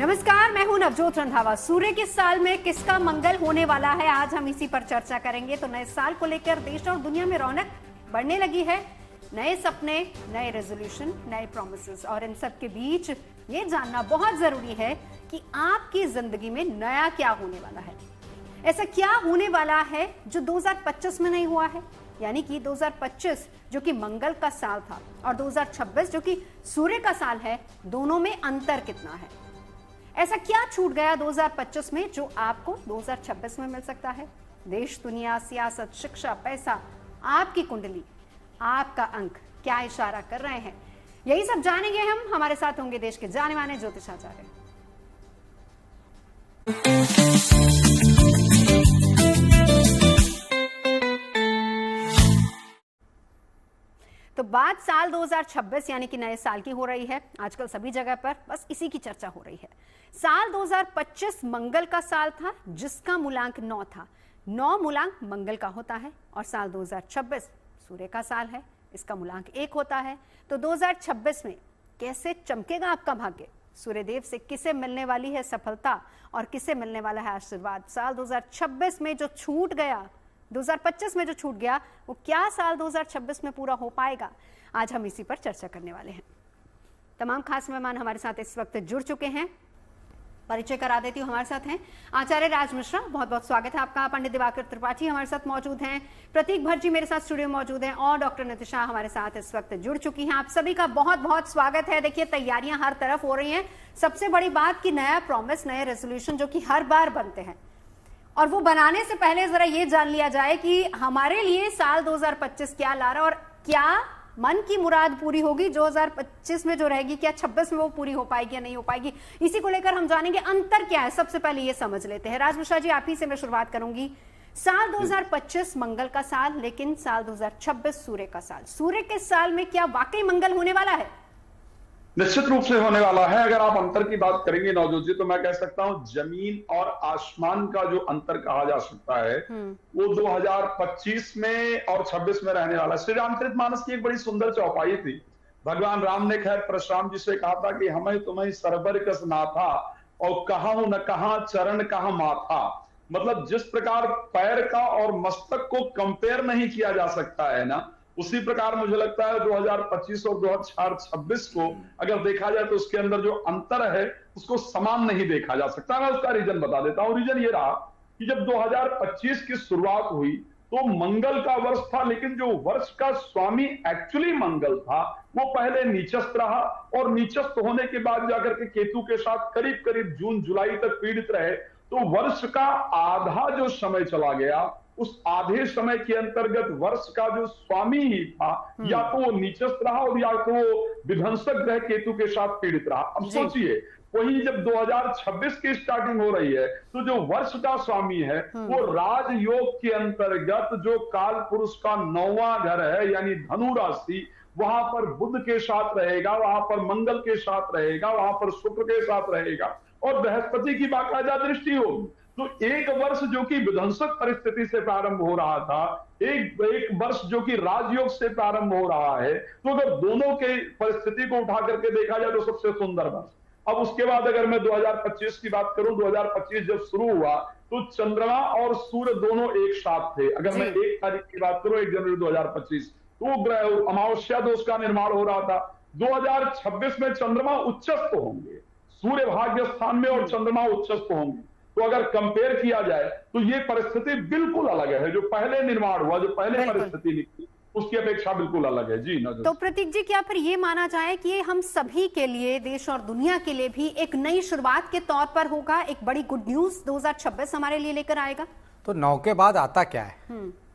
नमस्कार, मैं हूं नवजोत रंधावा। सूर्य के साल में किसका मंगल होने वाला है, आज हम इसी पर चर्चा करेंगे। तो नए साल को लेकर देश और दुनिया में रौनक बढ़ने लगी है। नए सपने, नए रेजोल्यूशन, नए प्रॉमिसेस, और इन सब के बीच ये जानना बहुत जरूरी है कि आपकी जिंदगी में नया क्या होने वाला है। ऐसा क्या होने वाला है जो 2025 में नहीं हुआ है, यानी कि 2025 जो कि मंगल का साल था और 2026 जो कि सूर्य का साल है, दोनों में अंतर कितना है। ऐसा क्या छूट गया 2025 में जो आपको 2026 में मिल सकता है। देश, दुनिया, सियासत, शिक्षा, पैसा, आपकी कुंडली, आपका अंक क्या इशारा कर रहे हैं, यही सब जानेंगे हम। हमारे साथ होंगे देश के जाने माने ज्योतिषाचार्य। तो बात साल 2026 यानी कि नए साल की हो रही है। आजकल सभी जगह पर बस इसी की चर्चा हो रही है। साल 2025 मंगल का साल था जिसका मूलांक 9 था। 9 मूलांक मंगल का होता है और साल 2026 सूर्य का साल है, इसका मूलांक 1 होता है। तो 2026 में कैसे चमकेगा आपका भाग्य, सूर्यदेव से किसे मिलने वाली है सफलता और किसे मिलने वाला है आशीर्वाद। साल 2026 में जो छूट गया, 2025 में जो छूट गया, वो क्या साल 2026 में पूरा हो पाएगा, आज हम इसी पर चर्चा करने वाले हैं। तमाम खास मेहमान हमारे साथ इस वक्त जुड़ चुके हैं। परिचय करा देती हूँ। हमारे साथ हैं आचार्य राज मिश्रा, बहुत बहुत स्वागत है आपका। पंडित दिवाकर त्रिपाठी हमारे साथ मौजूद हैं। प्रतीक भट्ट जी मेरे साथ स्टूडियो में मौजूद हैं और डॉक्टर नितिशा हमारे साथ इस वक्त जुड़ चुकी हैं। आप सभी का बहुत बहुत स्वागत है। देखिए, तैयारियां हर तरफ हो रही हैं। सबसे बड़ी बात कि नया प्रॉमिस, नए रेजोल्यूशन जो कि हर बार बनते हैं, और वो बनाने से पहले जरा ये जान लिया जाए कि हमारे लिए साल 2025 क्या ला रहा है और क्या मन की मुराद पूरी होगी 2025 में जो रहेगी, क्या 26 में वो पूरी हो पाएगी या नहीं हो पाएगी। इसी को लेकर हम जानेंगे अंतर क्या है। सबसे पहले ये समझ लेते हैं। राज मिश्रा जी, आप ही से मैं शुरुआत करूंगी। साल 2025 मंगल का साल, लेकिन साल 2026 सूर्य का साल। सूर्य के साल में क्या वाकई मंगल होने वाला है? निश्चित रूप से होने वाला है। अगर आप अंतर की बात करेंगे नवजोत जी, तो मैं कह सकता हूं जमीन और आसमान का जो अंतर कहा जा सकता है वो 2025 में और 26 में रहने वाला है। श्री रामचरितमानस की एक बड़ी सुंदर चौपाई थी। भगवान राम ने खैर परशुराम जी से कहा था कि हमें तुम्हें सरबर कस नाथा और कहां न कहां चरण कहां माथा। मतलब जिस प्रकार पैर का और मस्तक को कंपेयर नहीं किया जा सकता है ना, उसी प्रकार मुझे लगता है 2025 और 2026 को अगर देखा जाए तो उसके अंदर जो अंतर है उसको समान नहीं देखा जा सकता। मैं उसका रीजन बता देता हूं। रीजन ये रहा कि जब 2025 की शुरुआत हुई तो मंगल का वर्ष था, लेकिन जो वर्ष का स्वामी एक्चुअली मंगल था वो पहले नीचस्थ रहा और नीचस्थ होने के बाद जाकर के केतु के साथ करीब करीब जून जुलाई तक पीड़ित रहे। तो वर्ष का आधा जो समय चला गया, उस आधे समय के अंतर्गत वर्ष का जो स्वामी ही था या तो वो नीचस्थ रहा और या तो वो विध्वंसक ग्रह केतु के साथ पीड़ित रहा। अब सोचिए, वही जब 2026 की स्टार्टिंग हो रही है तो जो वर्ष का स्वामी है वो राजयोग के अंतर्गत जो काल पुरुष का 9वां घर है यानी धनु राशि, वहां पर बुध के साथ रहेगा, वहां पर मंगल के साथ रहेगा, वहां पर शुक्र के साथ रहेगा और बृहस्पति की बाकायदा दृष्टि होगी। तो एक वर्ष जो कि विध्वंसक परिस्थिति से प्रारंभ हो रहा था, एक वर्ष जो कि राजयोग से प्रारंभ हो रहा है, तो अगर दोनों के परिस्थिति को उठा करके देखा जाए तो सबसे सुंदर वर्ष। अब उसके बाद अगर मैं 2025 की बात करूं, 2025 जब शुरू हुआ तो चंद्रमा और सूर्य दोनों एक साथ थे। अगर मैं 1 तारीख की बात करूं, 1 जनवरी 2025, तो ग्रह अमावस्या दोष का निर्माण हो रहा था। 2026 में चंद्रमा उच्चस्थ होंगे, सूर्य भाग्य स्थान में और चंद्रमा उच्चस्थ होंगे। तो अगर कंपेयर किया जाए तो ये परिस्थिति बिल्कुल अलग है। जो पहले निर्माण हुआ, जो पहले परिस्थिति निकली, उसकी अपेक्षा बिल्कुल अलग है। जी नजर। तो प्रतीक जी, क्या फिर ये माना जाए कि ये हम सभी के लिए, देश और दुनिया के लिए भी एक नई शुरुआत के तौर पर होगा, एक बड़ी गुड न्यूज 2026 हमारे लिए लेकर आएगा? तो 9 के बाद आता क्या है?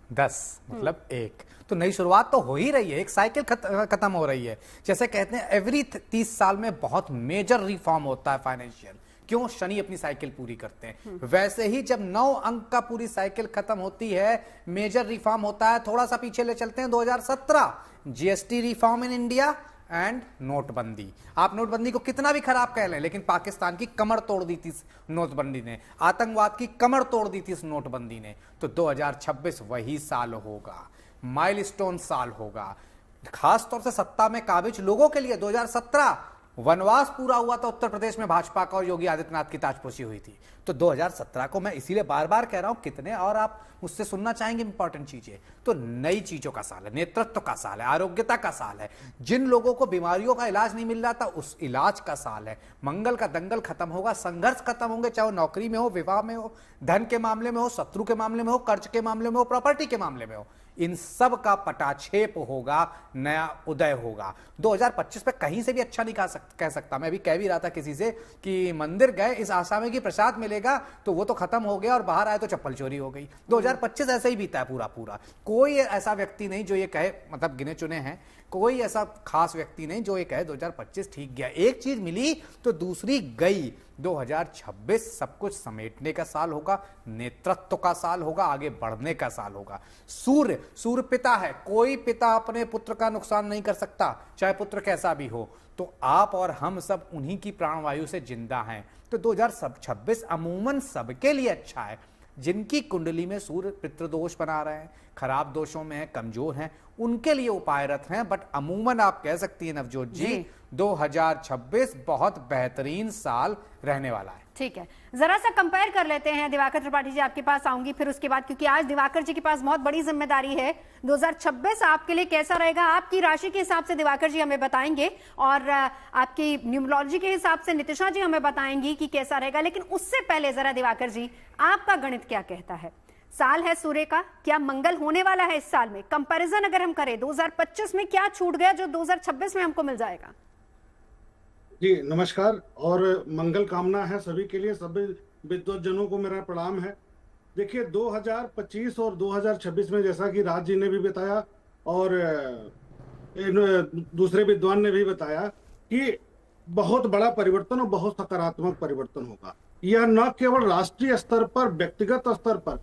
10, मतलब 1। तो नई शुरुआत तो हो ही रही है, एक साइकिल खत्म हो रही है। जैसे कहते हैं एवरी 30 साल में बहुत मेजर रिफॉर्म होता है फाइनेंशियल। क्यों? शनि अपनी साइकिल पूरी करते हैं। वैसे ही जब 9 अंक का पूरी साइकिल खत्म होती है, मेजर रिफॉर्म होता है। थोड़ा सा पीछे ले चलते हैं, 2017 GST reform in India and नोटबंदी। आप नोटबंदी को कितना भी खराब कह लें, लेकिन पाकिस्तान की कमर तोड़ दी थी नोटबंदी ने, आतंकवाद की कमर तोड़ दी थी इस नोटबंदी ने। तो 2026 वही साल होगा, माइलस्टोन साल होगा। खास तौर से सत्ता में काबिज लोगों के लिए 2017 वनवास पूरा हुआ था उत्तर प्रदेश में भाजपा का और योगी आदित्यनाथ की ताजपोशी हुई थी। तो 2017 को मैं इसीलिए बार बार कह रहा हूं, कितने और आप मुझसे सुनना चाहेंगे इंपॉर्टेंट चीजें। तो नई चीजों का साल है, नेतृत्व का साल है, आरोग्यता का साल है, जिन लोगों को बीमारियों का इलाज नहीं मिल रहा था उस इलाज का साल है। मंगल का दंगल खत्म होगा, संघर्ष खत्म होंगे, चाहे वो नौकरी में हो, विवाह में हो, धन के मामले में हो, शत्रु के मामले में हो, कर्ज के मामले में हो, प्रॉपर्टी के मामले में हो, इन सब का पटाक्षेप होगा, नया उदय होगा। 2025 पे कहीं से भी अच्छा नहीं कह सकता। मैं अभी कह भी रहा था किसी से कि मंदिर गए इस आशा में कि प्रसाद मिलेगा, तो वो तो खत्म हो गया और बाहर आए तो चप्पल चोरी हो गई। 2025 ऐसे ही बीता है पूरा पूरा। कोई ऐसा व्यक्ति नहीं जो ये कहे, मतलब गिने चुने हैं, कोई ऐसा खास व्यक्ति नहीं जो ये कहे 2025 ठीक गया। एक चीज मिली तो दूसरी गई। 2026 सब कुछ समेटने का साल होगा, नेतृत्व का साल होगा, आगे बढ़ने का साल होगा। सूर्य पिता है, कोई पिता अपने पुत्र का नुकसान नहीं कर सकता, चाहे पुत्र कैसा भी हो। तो आप और हम सब उन्हीं की प्राणवायु से जिंदा हैं। तो 2026 अमूमन सबके लिए अच्छा है। जिनकी कुंडली में सूर्य पितृदोष बना रहे हैं, खराब दोषों में है, कमजोर हैं, उनके लिए उपायरत हैं। बट अमूमन आप कह सकती हैं नवजोत जी 2026 बहुत बेहतरीन साल रहने वाला है। ठीक है, जरा सा कंपेयर कर लेते हैं। दिवाकर त्रिपाठी जी आपके पास आऊंगी फिर उसके बाद, क्योंकि आज दिवाकर जी के पास बहुत बड़ी जिम्मेदारी है। 2026 आपके लिए कैसा रहेगा आपकी राशि के हिसाब से दिवाकर जी हमें बताएंगे, और आपकी न्यूमरोलॉजी के हिसाब से नितिशा जी हमें बताएंगी कि कैसा रहेगा। लेकिन उससे पहले जरा दिवाकर जी, आपका गणित क्या कहता है? साल है सूर्य का, क्या मंगल होने वाला है इस साल में? कंपैरिजन अगर हम करें 2025 में क्या छूट गया जो 2026 में हमको मिल जाएगा? जी नमस्कार, और मंगल कामना है सभी के लिए। सभी विद्वत जनों को मेरा प्रणाम है। देखिए 2025 और 2026 में, जैसा कि राज जी ने भी बताया और दूसरे विद्वान ने भी बताया कि बहुत बड़ा परिवर्तन और बहुत सकारात्मक परिवर्तन होगा। यह न केवल राष्ट्रीय स्तर पर, व्यक्तिगत स्तर पर,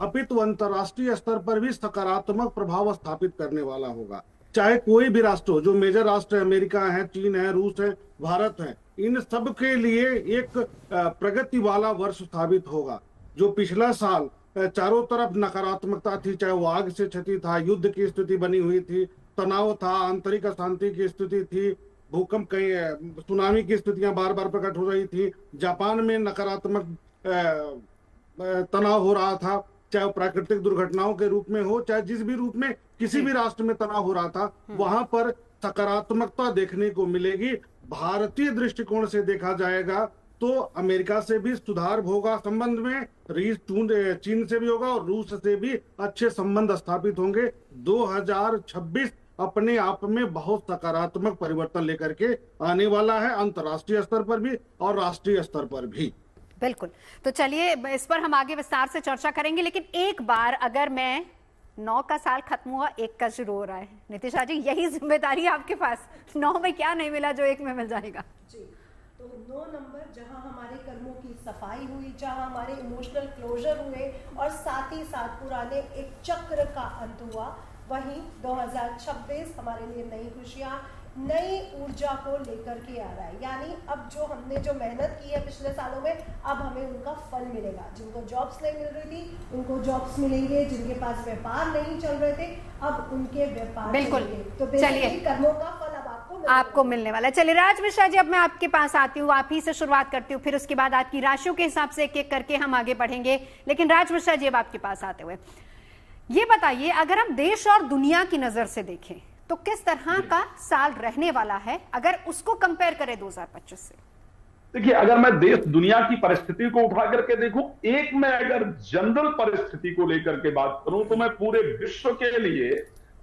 अपितु अंतर्राष्ट्रीय स्तर पर भी सकारात्मक प्रभाव स्थापित करने वाला होगा। चाहे कोई भी राष्ट्र हो, जो मेजर राष्ट्र है, अमेरिका है, चीन है, रूस है, भारत है, इन सब के लिए एक प्रगति वाला वर्ष साबित होगा। जो पिछला साल चारों तरफ नकारात्मकता थी, चाहे वो आग से क्षति था, युद्ध की स्थिति बनी हुई थी, तनाव था, आंतरिक अशांति की स्थिति थी, भूकंप, कई सुनामी की स्थितियां बार बार प्रकट हो रही थी, जापान में नकारात्मक तनाव हो रहा था, चाहे वो प्राकृतिक दुर्घटनाओं के रूप में हो, चाहे जिस भी रूप में किसी भी राष्ट्र में तनाव हो रहा था, वहां पर सकारात्मकता देखने को मिलेगी। भारतीय दृष्टिकोण से देखा जाएगा तो अमेरिका से भी सुधार होगा संबंध में, चीन से भी होगा और रूस से भी अच्छे संबंध स्थापित होंगे। 2026 अपने आप में बहुत सकारात्मक परिवर्तन लेकर के आने वाला है, अंतर्राष्ट्रीय स्तर पर भी और राष्ट्रीय स्तर पर भी। बिल्कुल, तो चलिए इस पर हम आगे विस्तार से चर्चा करेंगे। लेकिन एक बार अगर मैं 9 का साल खत्म हुआ, 1 का शुरू हो रहा है, नितिशा जी यही जिम्मेदारी है आपके पास। 9 में क्या नहीं मिला जो 1 में मिल जाएगा? जी, तो 9 नंबर जहां हमारे कर्मों की सफाई हुई, जहां हमारे इमोशनल क्लोजर हुए और साथ ही साथ पुराने एक चक्र का अंत हुआ, वहीं 2026 हमारे लिए नई खुशियां, नई ऊर्जा को लेकर के आ रहा है। यानी अब जो हमने जो मेहनत की है पिछले सालों में, अब हमें उनका फल मिलेगा। जिनको जॉब्स नहीं मिल रही थी उनको जॉब्स मिलेंगे, जिनके पास व्यापार नहीं चल रहे थे अब उनके व्यापार बिल्कुल। तो चलिए, कर्मों का फल अब आपको मिलने वाला है। चलिए राज मिश्रा जी, अब मैं आपके पास आती हूँ, आप ही से शुरुआत करती हूँ, फिर उसके बाद आपकी राशियों के हिसाब से एक एक करके हम आगे बढ़ेंगे। लेकिन राज मिश्रा जी, अब आपके पास आते हुए ये बताइए, अगर हम देश और दुनिया की नजर से देखें तो किस तरह का साल रहने वाला है अगर उसको कंपेयर करें 2025 से? देखिए, अगर मैं देश दुनिया की परिस्थिति को उठा करके देखूं, एक में अगर जनरल परिस्थिति को लेकर के बात करूं तो मैं पूरे विश्व के लिए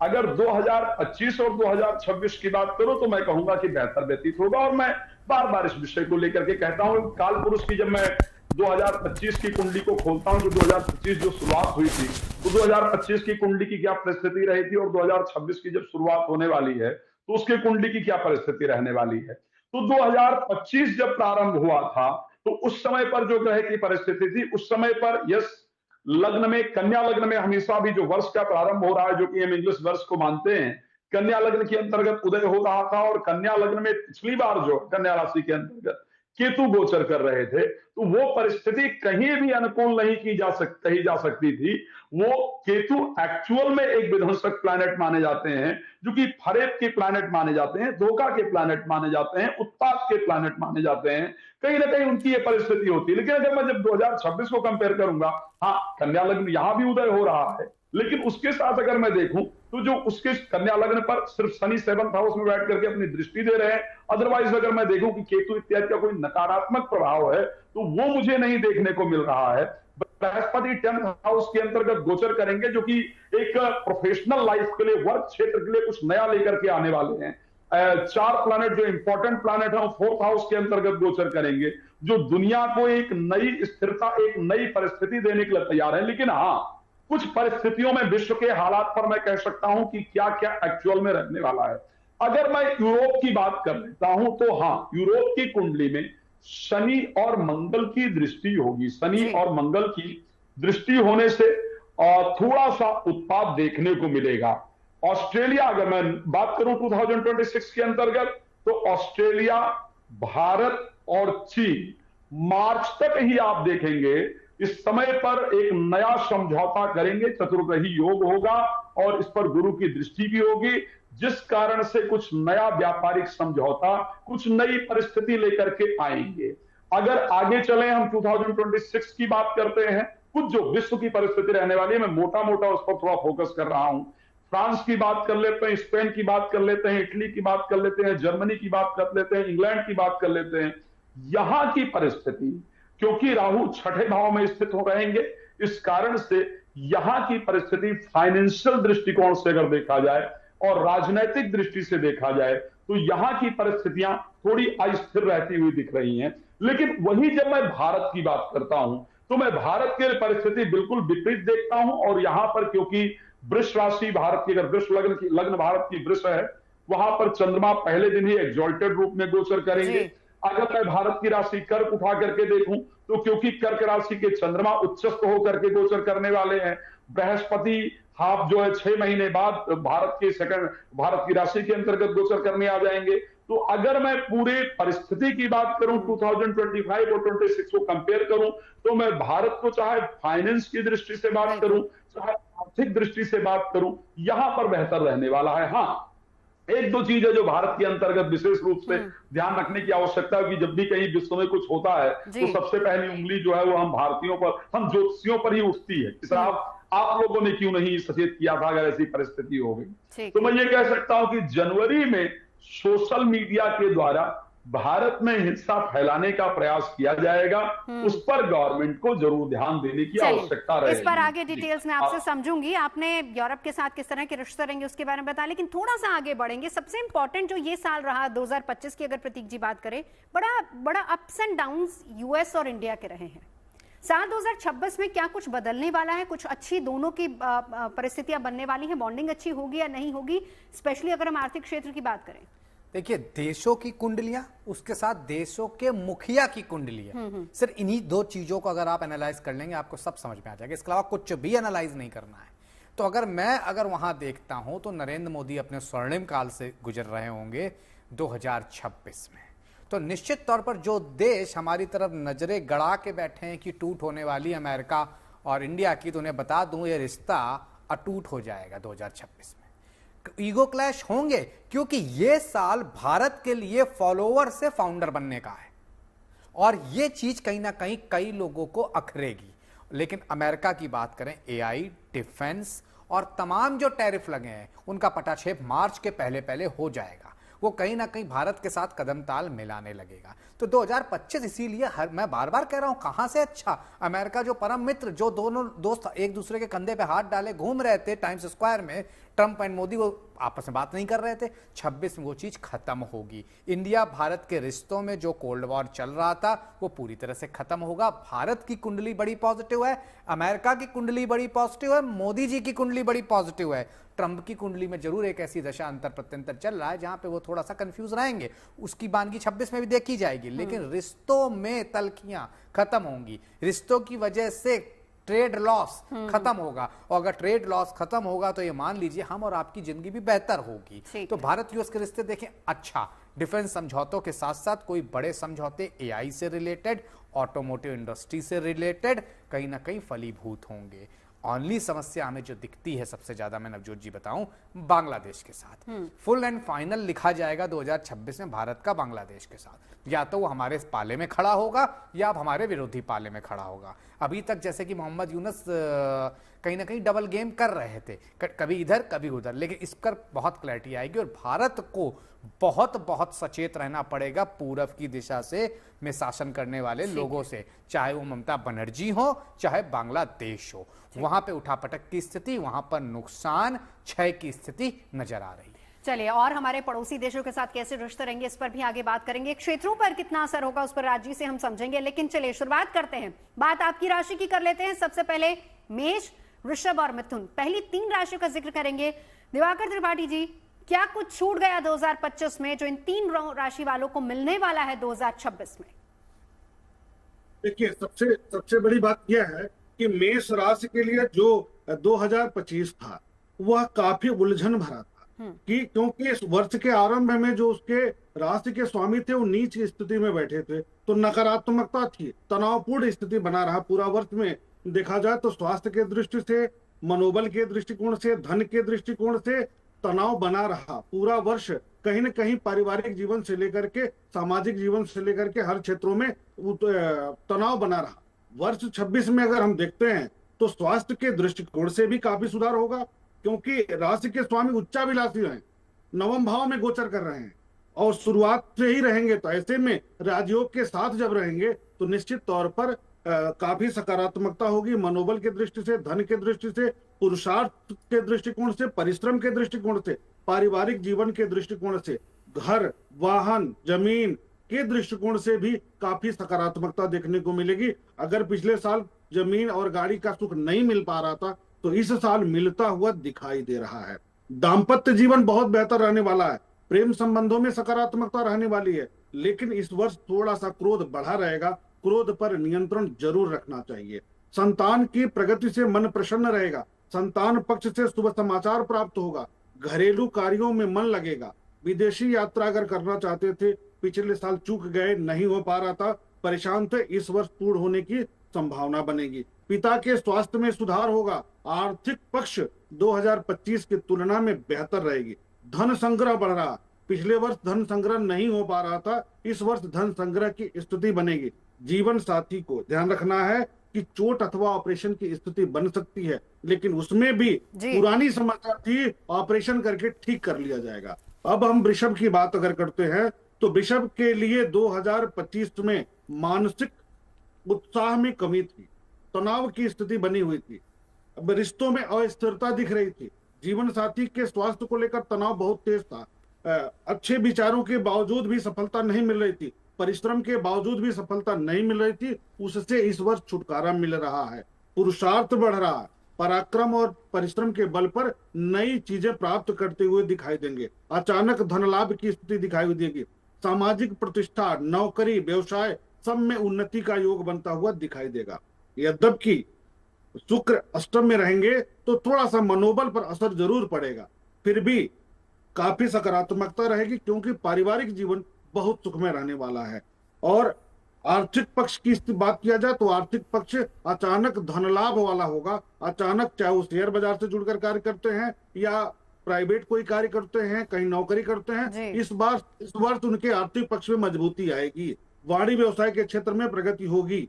अगर 2025 और 2026 की बात करूं तो मैं कहूंगा कि बेहतर व्यतीत होगा। और मैं बार बार इस विषय को लेकर के कहता हूं, काल पुरुष की जब मैं 2025 की कुंडली को खोलता हूं, जो 2025 जो शुरुआत हुई थी, तो 2025 की कुंडली की क्या परिस्थिति रही थी और 2026 की जब शुरुआत होने वाली है तो उसकी कुंडली की क्या परिस्थिति रहने वाली है। तो 2025 जब प्रारंभ हुआ था तो उस समय पर जो ग्रह की परिस्थिति थी, उस समय पर यस लग्न में, कन्या लग्न में हमेशा भी जो वर्ष का प्रारंभ हो रहा है, जो कि हम इंग्लिश वर्ष को मानते हैं, कन्या लग्न के अंतर्गत उदय हो रहा था। और कन्या लग्न में पिछली बार जो कन्या राशि के अंतर्गत केतु गोचर कर रहे थे, तो वो परिस्थिति कहीं भी अनुकूल नहीं की जा सकती थी। वो केतु एक्चुअल में एक विध्वंसक प्लैनेट माने जाते हैं, जो कि फरेब के प्लैनेट माने जाते हैं, धोखा के प्लैनेट माने जाते हैं, उत्पाद के प्लैनेट माने जाते हैं। कहीं ना कहीं उनकी ये परिस्थिति होती है। लेकिन अगर मैं जब 2026 को कंपेयर करूंगा, हाँ कन्या लग्न यहां भी उदय हो रहा है, लेकिन उसके साथ अगर मैं देखूं तो जो उसके कन्या लग्न पर सिर्फ शनि 7th हाउस में बैठ करके अपनी दृष्टि दे रहे हैं। अदरवाइज अगर मैं देखूं कि केतु इत्यादि का कोई नकारात्मक प्रभाव है तो वो मुझे नहीं देखने को मिल रहा है। बृहस्पति 10th हाउस के अंतर्गत गोचर करेंगे, जो कि एक प्रोफेशनल लाइफ के लिए, वर्क क्षेत्र के लिए कुछ नया लेकर के आने वाले हैं। 4 प्लैनेट जो इंपॉर्टेंट प्लैनेट है 4th हाउस के अंतर्गत गोचर करेंगे, जो दुनिया को एक नई स्थिरता, एक नई परिस्थिति देने के लिए तैयार है। लेकिन हाँ, कुछ परिस्थितियों में विश्व के हालात पर मैं कह सकता हूं कि क्या क्या एक्चुअल में रहने वाला है। अगर मैं यूरोप की बात कर लेता हूं तो हाँ, यूरोप की कुंडली में शनि और मंगल की दृष्टि होगी। शनि और मंगल की दृष्टि होने से थोड़ा सा उत्पाद देखने को मिलेगा। ऑस्ट्रेलिया, अगर मैं बात करूं 2026 के अंतर्गत, तो ऑस्ट्रेलिया, भारत और चीन मार्च तक ही आप देखेंगे इस समय पर एक नया समझौता करेंगे। चतुर्ग्रही योग होगा और इस पर गुरु की दृष्टि भी होगी, जिस कारण से कुछ नया व्यापारिक समझौता, कुछ नई परिस्थिति लेकर के आएंगे। अगर आगे चले, हम 2026 की बात करते हैं, कुछ जो विश्व की परिस्थिति रहने वाली है, मैं मोटा मोटा उस पर थोड़ा फोकस कर रहा हूं। फ्रांस की बात कर लेते हैं, स्पेन की बात कर लेते हैं, इटली की बात कर लेते हैं, जर्मनी की बात कर लेते हैं, इंग्लैंड की बात कर लेते हैं। यहां की परिस्थिति, क्योंकि राहु 6ठे भाव में स्थित हो रहेंगे, इस कारण से यहां की परिस्थिति फाइनेंशियल दृष्टिकोण से अगर देखा जाए और राजनीतिक दृष्टि से देखा जाए तो यहां की परिस्थितियां थोड़ी अस्थिर रहती हुई दिख रही हैं। लेकिन वही जब मैं भारत की बात करता हूं तो मैं भारत की परिस्थिति बिल्कुल विपरीत देखता हूं। और यहां पर क्योंकि वृष राशि भारत की, अगर वृष लग्न भारत की वृष है, वहां पर चंद्रमा पहले दिन ही एग्जॉल्टेड रूप में गोचर करेंगे। अगर मैं भारत की राशि कर्क उठा करके देखूं तो क्योंकि कर्क राशि के चंद्रमा उच्चस्थ होकर के गोचर करने वाले हैं, बृहस्पति हाफ जो है 6 महीने बाद भारत की राशि के अंतर्गत गोचर करने आ जाएंगे। तो अगर मैं पूरे परिस्थिति की बात करूं 2025 और 26 को कंपेयर करूं तो मैं भारत को चाहे फाइनेंस की दृष्टि से बात करूं, चाहे आर्थिक दृष्टि से बात करूं, यहां पर बेहतर रहने वाला है। हाँ, एक दो चीज है जो भारत के अंतर्गत विशेष रूप से ध्यान रखने की आवश्यकता है कि जब भी कहीं विश्व में कुछ होता है तो सबसे पहली उंगली जो है वो हम भारतीयों पर, हम ज्योतिषियों पर ही उठती है कि साहब आप लोगों ने क्यों नहीं सचेत किया था अगर ऐसी परिस्थिति हो गई। तो मैं ये कह सकता हूं कि जनवरी में सोशल मीडिया के द्वारा भारत में हिंसा फैलाने का प्रयास किया जाएगा, उस पर गवर्नमेंट को जरूर ध्यान देने की आवश्यकता रहेगी। इस पर आगे डिटेल्स में आपसे समझूंगी। आपने यूरोप के साथ किस तरह के रिश्ते रहेंगे उसके बारे में बताया, लेकिन थोड़ा सा आगे बढ़ेंगे। सबसे इंपॉर्टेंट जो ये साल रहा 2025 की, अगर प्रतीक जी बात करें, बड़ा अप्स एंड डाउन्स यूएस और इंडिया के रहे हैं। साल 2026 में क्या कुछ बदलने वाला है? कुछ अच्छी दोनों की परिस्थितियां बनने वाली हैं? बॉन्डिंग अच्छी होगी या नहीं होगी, स्पेशली अगर हम आर्थिक क्षेत्र की बात करें? देखिए, देशों की कुंडलियां, उसके साथ देशों के मुखिया की कुंडलियां, सिर्फ इन्हीं दो चीजों को अगर आप एनालाइज कर लेंगे आपको सब समझ में आ जाएगा। इसके अलावा कुछ भी एनालाइज नहीं करना है। तो अगर वहां देखता हूं तो नरेंद्र मोदी अपने स्वर्णिम काल से गुजर रहे होंगे 2026 में। तो निश्चित तौर पर जो देश हमारी तरफ नजरें गड़ा के बैठे हैं कि टूट होने वाली अमेरिका और इंडिया की, तो उन्हें बता दूं ये रिश्ता अटूट हो जाएगा 2026 में। ईगो क्लैश होंगे क्योंकि ये साल भारत के लिए फॉलोअर से फाउंडर बनने का है और ये चीज कहीं ना कहीं कई लोगों को अखरेगी। लेकिन अमेरिका की बात करें, एआई, डिफेंस और तमाम जो टैरिफ लगे हैं उनका पटाक्षेप मार्च के पहले हो जाएगा। वो कहीं ना कहीं भारत के साथ कदम ताल मिलाने लगेगा। तो 2025 इसीलिए मैं बार बार कह रहा हूं, कहां से अच्छा अमेरिका जो परम मित्र, जो दोनों दोस्त एक दूसरे के कंधे पे हाथ डाले घूम रहे थे टाइम्स स्क्वायर में, ट्रंप एंड मोदी, वो आपस में बात नहीं कर रहे थे। 26 में वो चीज खत्म होगी। इंडिया भारत के रिश्तों में जो कोल्ड वॉर चल रहा था वो पूरी तरह से खत्म होगा। भारत की कुंडली बड़ी पॉजिटिव है, अमेरिका की कुंडली बड़ी पॉजिटिव है, मोदी जी की कुंडली बड़ी पॉजिटिव है। ट्रंप की कुंडली में जरूर एक ऐसी दशा अंतर प्रत्यंतर चल रहा है जहां पे वो थोड़ा सा कंफ्यूज रहेंगे। उसकी बानगी 26 में भी देखी जाएगी। लेकिन रिश्तों में तलखियां खत्म होंगी। रिश्तों की वजह से ट्रेड लॉस खत्म होगा और अगर ट्रेड लॉस खत्म होगा तो ये मान लीजिए हम और आपकी जिंदगी भी बेहतर होगी। तो भारत यूएस के रिश्ते देखें, अच्छा डिफेंस समझौतों के साथ साथ कोई बड़े समझौते एआई से रिलेटेड, ऑटोमोटिव इंडस्ट्री से रिलेटेड कहीं ना कहीं फलीभूत होंगे। ओनली समस्या हमें जो दिखती है सबसे ज्यादा, मैं नवजोत जी बताऊं, बांग्लादेश के साथ। फुल एंड फाइनल लिखा जाएगा 2026 में भारत का बांग्लादेश के साथ। या तो वो हमारे पाले में खड़ा होगा या अब हमारे विरोधी पाले में खड़ा होगा। अभी तक जैसे कि मोहम्मद यूनुस कहीं ना कहीं डबल गेम कर रहे थे, कभी इधर कभी उधर, लेकिन इस पर बहुत क्लैरिटी आएगी और भारत को बहुत बहुत सचेत रहना पड़ेगा पूरब की दिशा से में शासन करने वाले लोगों से, चाहे वो ममता बनर्जी हो चाहे बांग्लादेश हो। वहां पे उठापटक की स्थिति, वहां पर नुकसान, क्षय की स्थिति नजर आ रही है। चलिए, और हमारे पड़ोसी देशों के साथ कैसे रिश्ते रहेंगे इस पर भी आगे बात करेंगे। क्षेत्रों पर कितना असर होगा उस पर राज्य से हम समझेंगे, लेकिन चलिए शुरुआत करते हैं, बात आपकी राशि की कर लेते हैं। सबसे पहले मेष, वृषभ और मिथुन, पहली 3 राशियों का जिक्र करेंगे। दिवाकर त्रिपाठी जी, क्या कुछ छूट गया 2025 में जो इन 3 राशि वालों को मिलने वाला है 2026 में? देखिए, सबसे बड़ी बात यह है कि मेष राशि के लिए जो 2025 था वह काफी उलझन भरा था, कि क्योंकि इस वर्ष के आरंभ में जो उसके राशि के स्वामी थे वो नीच की स्थिति में बैठे थे, तो नकारात्मकता थी, तनावपूर्ण स्थिति बना रहा पूरा वर्ष में। देखा जाए तो स्वास्थ्य के दृष्टि से, मनोबल के दृष्टिकोण से, धन के दृष्टिकोण से तनाव बना रहा पूरा वर्ष। कहीं न कहीं पारिवारिक जीवन से लेकर के सामाजिक जीवन से लेकर के हर क्षेत्रों में तनाव बना रहा। वर्ष 26 में अगर हम देखते हैं तो स्वास्थ्य के दृष्टिकोण से भी काफी सुधार होगा, क्योंकि राशि के स्वामी उच्चाभिलाषी हैं, नवम भाव में गोचर कर रहे हैं और शुरुआत से ही रहेंगे, तो ऐसे में राजयोग के साथ जब रहेंगे तो निश्चित तौर पर काफी सकारात्मकता होगी। मनोबल की दृष्टि से, धन की दृष्टि से, पुरुषार्थ के दृष्टिकोण से, परिश्रम के दृष्टिकोण से, पारिवारिक जीवन के दृष्टिकोण से, घर, वाहन, जमीन के दृष्टिकोण से भी काफी सकारात्मकता देखने को मिलेगी। अगर पिछले साल जमीन और गाड़ी का सुख नहीं मिल पा रहा था तो इस साल मिलता हुआ दिखाई दे रहा है। दाम्पत्य जीवन बहुत बेहतर रहने वाला है, प्रेम संबंधों में सकारात्मकता रहने वाली है, लेकिन इस वर्ष थोड़ा सा क्रोध बढ़ा रहेगा, क्रोध पर नियंत्रण जरूर रखना चाहिए। संतान की प्रगति से मन प्रसन्न रहेगा, संतान पक्ष से शुभ समाचार प्राप्त होगा, घरेलू कार्यों में मन लगेगा। विदेशी यात्रा अगर करना चाहते थे, पिछले साल चूक गए, नहीं हो पा रहा था, परेशान थे, इस वर्ष पूर्ण होने की संभावना बनेगी। पिता के स्वास्थ्य में सुधार होगा, आर्थिक पक्ष 2025 की तुलना में बेहतर रहेगी। धन संग्रह बढ़ रहा, पिछले वर्ष धन संग्रह नहीं हो पा रहा था, इस वर्ष धन संग्रह की स्थिति बनेगी। जीवन साथी को ध्यान रखना है कि चोट अथवा ऑपरेशन की स्थिति बन सकती है, लेकिन उसमें भी पुरानी समस्या थी, ऑपरेशन करके ठीक कर लिया जाएगा। अब हम वृषभ की बात अगर करते हैं तो वृषभ के लिए 2025 में मानसिक उत्साह में कमी थी, तनाव की स्थिति बनी हुई थी, रिश्तों में अस्थिरता दिख रही थी, जीवन साथी के स्वास्थ्य को लेकर तनाव बहुत तेज था, अच्छे विचारों के बावजूद भी सफलता नहीं मिल रही थी, परिश्रम के बावजूद भी सफलता नहीं मिल रही थी, उससे इस वर्ष छुटकारा मिल रहा है। पुरुषार्थ बढ़ रहा है, पराक्रम और परिश्रम के बल पर नई चीजें प्राप्त करते हुए दिखाई देंगे, अचानक धन लाभ की स्थिति दिखाई देगी, सामाजिक प्रतिष्ठा, नौकरी, व्यवसाय सब में उन्नति का योग बनता हुआ दिखाई देगा। यद्यपि शुक्र अष्टम में रहेंगे तो थोड़ा सा मनोबल पर असर जरूर पड़ेगा, फिर भी काफी सकारात्मकता रहेगी, क्योंकि पारिवारिक जीवन बहुत सुखमय रहने वाला है। और आर्थिक पक्ष की बात किया जाए तो आर्थिक पक्ष अचानक धन लाभ वाला होगा, अचानक, चाहे वो शेयर बाजार से जुड़कर कार्य करते हैं या प्राइवेट कोई कार्य करते हैं, कहीं नौकरी करते हैं, इस वर्ष उनके आर्थिक पक्ष में मजबूती आएगी, वाणिज्य व्यवसाय के क्षेत्र में प्रगति होगी।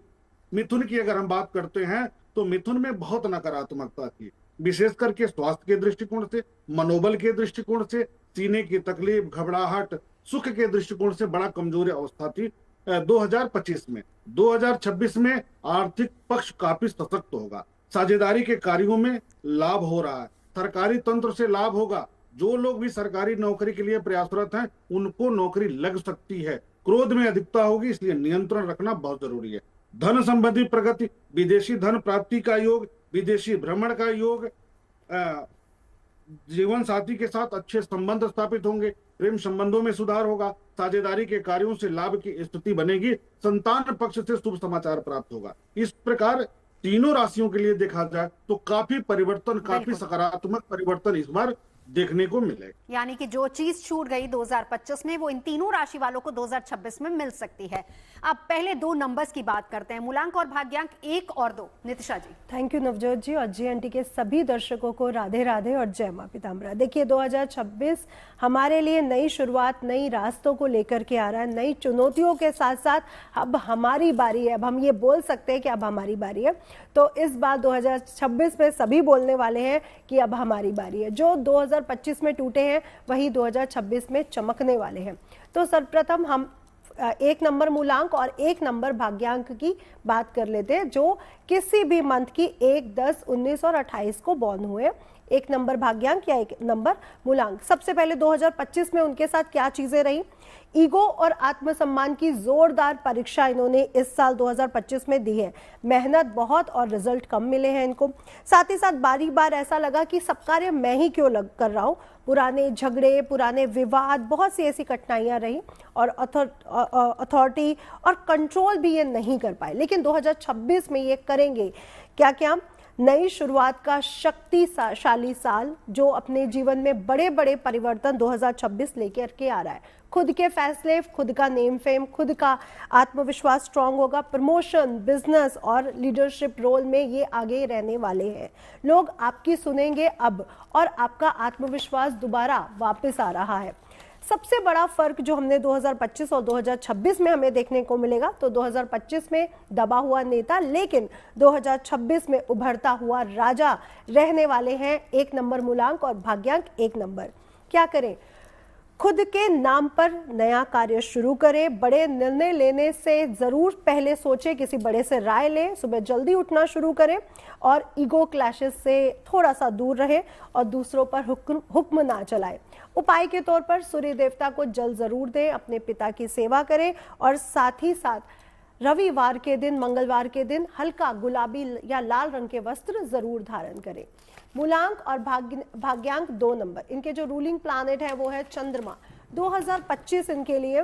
मिथुन की अगर हम बात करते हैं तो मिथुन में बहुत नकारात्मकता थी, विशेष करके स्वास्थ्य के दृष्टिकोण से, मनोबल के दृष्टिकोण से, सीने की तकलीफ, घबराहट, सुख के दृष्टिकोण से बड़ा कमजोर अवस्था थी 2025 में। 2026 में आर्थिक पक्ष काफी सशक्त होगा, साझेदारी के कार्यों में लाभ हो रहा है, सरकारी तंत्र से लाभ होगा, जो लोग भी सरकारी नौकरी के लिए प्रयासरत हैं उनको नौकरी लग सकती है। क्रोध में अधिकता होगी, इसलिए नियंत्रण रखना बहुत जरूरी है। धन संबंधी प्रगति, विदेशी धन प्राप्ति का योग, विदेशी भ्रमण का योग, जीवन साथी के साथ अच्छे संबंध स्थापित होंगे, प्रेम संबंधों में सुधार होगा, साझेदारी के कार्यों से लाभ की स्थिति बनेगी, संतान पक्ष से शुभ समाचार प्राप्त होगा। इस प्रकार तीनों राशियों के लिए देखा जाए तो काफी परिवर्तन, काफी सकारात्मक परिवर्तन इस बार देखने को मिले। यानी कि जो चीज छूट गई 2025 में वो इन तीनों राशि वालों को 2026 में मिल सकती है। अब पहले दो नंबर्स की बात करते हैं, मूलांक और भाग्यांक 1 और 2। नितिशा जी। थैंक यू नवजोत जी, और जीएनटी के सभी दर्शकों को राधे राधे और जय मां पीताम्बरा। देखिए 2026 हमारे लिए नई शुरुआत, नई रास्तों को लेकर के आ रहा है, नई चुनौतियों के साथ साथ अब हमारी बारी है। अब हम ये बोल सकते हैं कि अब हमारी बारी है। तो इस बार 2026 में सभी बोलने वाले हैं कि अब हमारी बारी है। जो 2025 में टूटे हैं वही 2026 में चमकने वाले हैं। तो सर्वप्रथम हम 1 नंबर मूलांक और 1 नंबर भाग्यांक की बात कर लेते हैं, जो किसी भी मंथ की 1, 10, 19 और 28 को बॉर्न हुए। 1 नंबर भाग्यांक या 1 नंबर मूलांक। सबसे पहले 2025 में उनके साथ क्या चीजें रही। ईगो और आत्मसम्मान की जोरदार परीक्षा इन्होंने इस साल 2025 में दी है। मेहनत बहुत और रिजल्ट कम मिले हैं इनको। साथ ही साथ बारी बार ऐसा लगा कि सब कार्य मैं ही क्यों कर रहा हूं। पुराने झगड़े, पुराने विवाद, बहुत सी ऐसी कठिनाइयां रही और अथॉरिटी और कंट्रोल भी ये नहीं कर पाए। लेकिन 2026 में ये करेंगे। क्या क्या? नई शुरुआत का शक्तिशाली साल जो अपने जीवन में बड़े बड़े परिवर्तन 2026 लेकर के आ रहा है। खुद के फैसले, खुद का नेम फेम, खुद का आत्मविश्वास स्ट्रांग होगा। प्रमोशन, बिजनेस और लीडरशिप रोल में ये आगे रहने वाले हैं। लोग आपकी सुनेंगे अब, और आपका आत्मविश्वास दोबारा वापस आ रहा है। सबसे बड़ा फर्क जो हमने 2025 और 2026 में हमें देखने को मिलेगा, तो 2025 में दबा हुआ नेता, लेकिन 2026 में उभरता हुआ राजा रहने वाले हैं। 1 नंबर मूलांक और भाग्यांक 1 नंबर। क्या करें? खुद के नाम पर नया कार्य शुरू करें। बड़े निर्णय लेने से जरूर पहले सोचें, किसी बड़े से राय लें। सुबह जल्दी उठना शुरू करें और ईगो क्लैशेस से थोड़ा सा दूर रहें और दूसरों पर हुक्म ना चलाएं। उपाय के तौर पर सूर्य देवता को जल जरूर दें, अपने पिता की सेवा करें और साथ ही साथ रविवार के दिन, मंगलवार के दिन हल्का गुलाबी या लाल रंग के वस्त्र जरूर धारण करें। मूलांक और भाग्यांक 2 नंबर। इनके जो रूलिंग प्लैनेट है वो है चंद्रमा। 2025 इनके लिए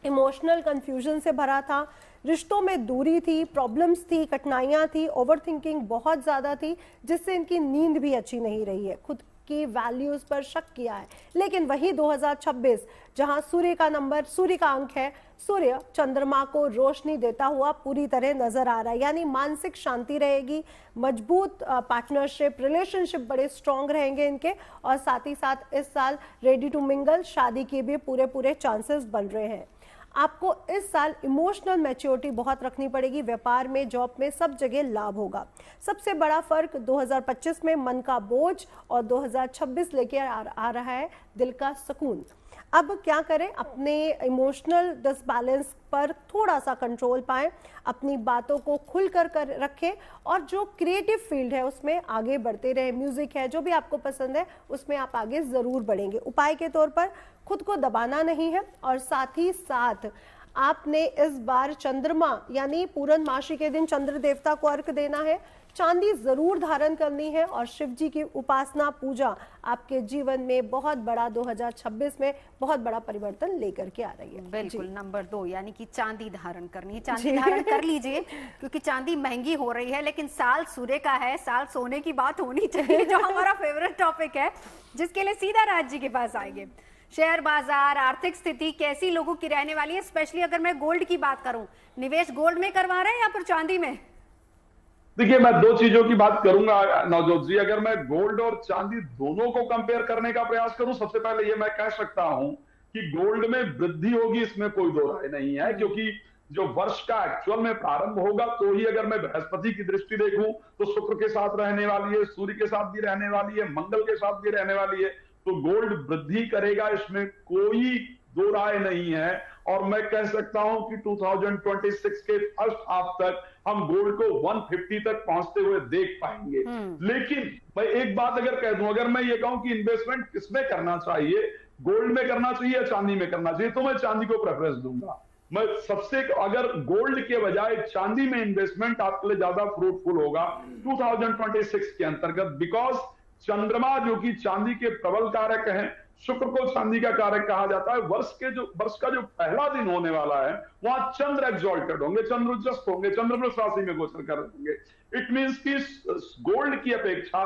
इमोशनल कंफ्यूजन से भरा था। रिश्तों में दूरी थी, प्रॉब्लम्स थी, कठिनाइयां थी, ओवरथिंकिंग बहुत ज्यादा थी, जिससे इनकी नींद भी अच्छी नहीं रही है। खुद की वैल्यूज पर शक किया है। लेकिन वही 2026 जहां सूर्य का नंबर, सूर्य का अंक है, सूर्य चंद्रमा को रोशनी देता हुआ पूरी तरह नजर आ रहा है। यानी मानसिक शांति रहेगी, मजबूत पार्टनरशिप, रिलेशनशिप बड़े स्ट्रांग रहेंगे इनके। और साथ ही साथ इस साल रेडी टू मिंगल, शादी के भी पूरे चांसेस बन रहे हैं। आपको इस साल इमोशनल मैच्योरिटी बहुत रखनी पड़ेगी। व्यापार में, जॉब में, सब जगह लाभ होगा। सबसे बड़ा फर्क 2025 में मन का बोझ और 2026 लेके आ रहा है दिल का सुकून। अब क्या करें? अपने इमोशनल डिसबैलेंस पर थोड़ा सा कंट्रोल पाएं, अपनी बातों को खुलकर रखें और जो क्रिएटिव फील्ड है उसमें आगे बढ़ते रहें। म्यूजिक है, जो भी आपको पसंद है उसमें आप आगे जरूर बढ़ेंगे। उपाय के तौर पर खुद को दबाना नहीं है और साथ ही साथ आपने इस बार चंद्रमा यानी पूर्णमासी के दिन चंद्र देवता को अर्घ देना है। चांदी जरूर धारण करनी है और शिव जी की उपासना, पूजा आपके जीवन में बहुत बड़ा 2026 में बहुत बड़ा परिवर्तन लेकर के आ रही है। बिल्कुल। नंबर 2 यानी कि चांदी धारण करनी है। चांदी धारण कर लीजिए, क्योंकि चांदी महंगी हो रही है। लेकिन साल सूर्य का है, साल सोने की बात होनी चाहिए, जो हमारा फेवरेट टॉपिक है, जिसके लिए सीधा राज जी के पास आएंगे। शेयर बाजार, आर्थिक स्थिति कैसी लोगों की रहने वाली है? स्पेशली अगर मैं गोल्ड की बात करूं, निवेश गोल्ड में करवा रहे हैं या फिर चांदी में? देखिए, मैं 2 चीजों की बात करूंगा नवजोत जी। अगर मैं गोल्ड और चांदी दोनों को कंपेयर करने का प्रयास करूं, सबसे पहले ये मैं कह सकता हूं कि गोल्ड में वृद्धि होगी, इसमें कोई दो राय नहीं है। क्योंकि जो वर्ष का एक्चुअल में प्रारंभ होगा, तो ही अगर मैं बृहस्पति की दृष्टि देखूं तो शुक्र के साथ रहने वाली है, सूर्य के साथ भी रहने वाली है, मंगल के साथ भी रहने वाली है। तो गोल्ड वृद्धि करेगा, इसमें कोई दो राय नहीं है। और मैं कह सकता हूं कि 2026 के फर्स्ट हाफ तक हम गोल्ड को 150 तक पहुंचते हुए देख पाएंगे। लेकिन मैं एक बात अगर कह दूं, अगर मैं ये कहूं कि इन्वेस्टमेंट किसमें करना चाहिए, गोल्ड में करना चाहिए या चांदी में करना चाहिए, तो मैं चांदी को प्रेफरेंस दूंगा। मैं सबसे, अगर गोल्ड के बजाय चांदी में इन्वेस्टमेंट आपके लिए ज्यादा फ्रूटफुल होगा 2026 के अंतर्गत। बिकॉज चंद्रमा जो कि चांदी के प्रबल कारक हैं, शुक्र को चांदी का कारक कहा जाता है। वर्ष का जो पहला दिन होने वाला है, वहां चंद्र एक्सॉल्टेड होंगे, चंद्र उच्चस्त होंगे, चंद्र वृष राशि में गोचर कर होंगे। इट मींस कि गोल्ड की अपेक्षा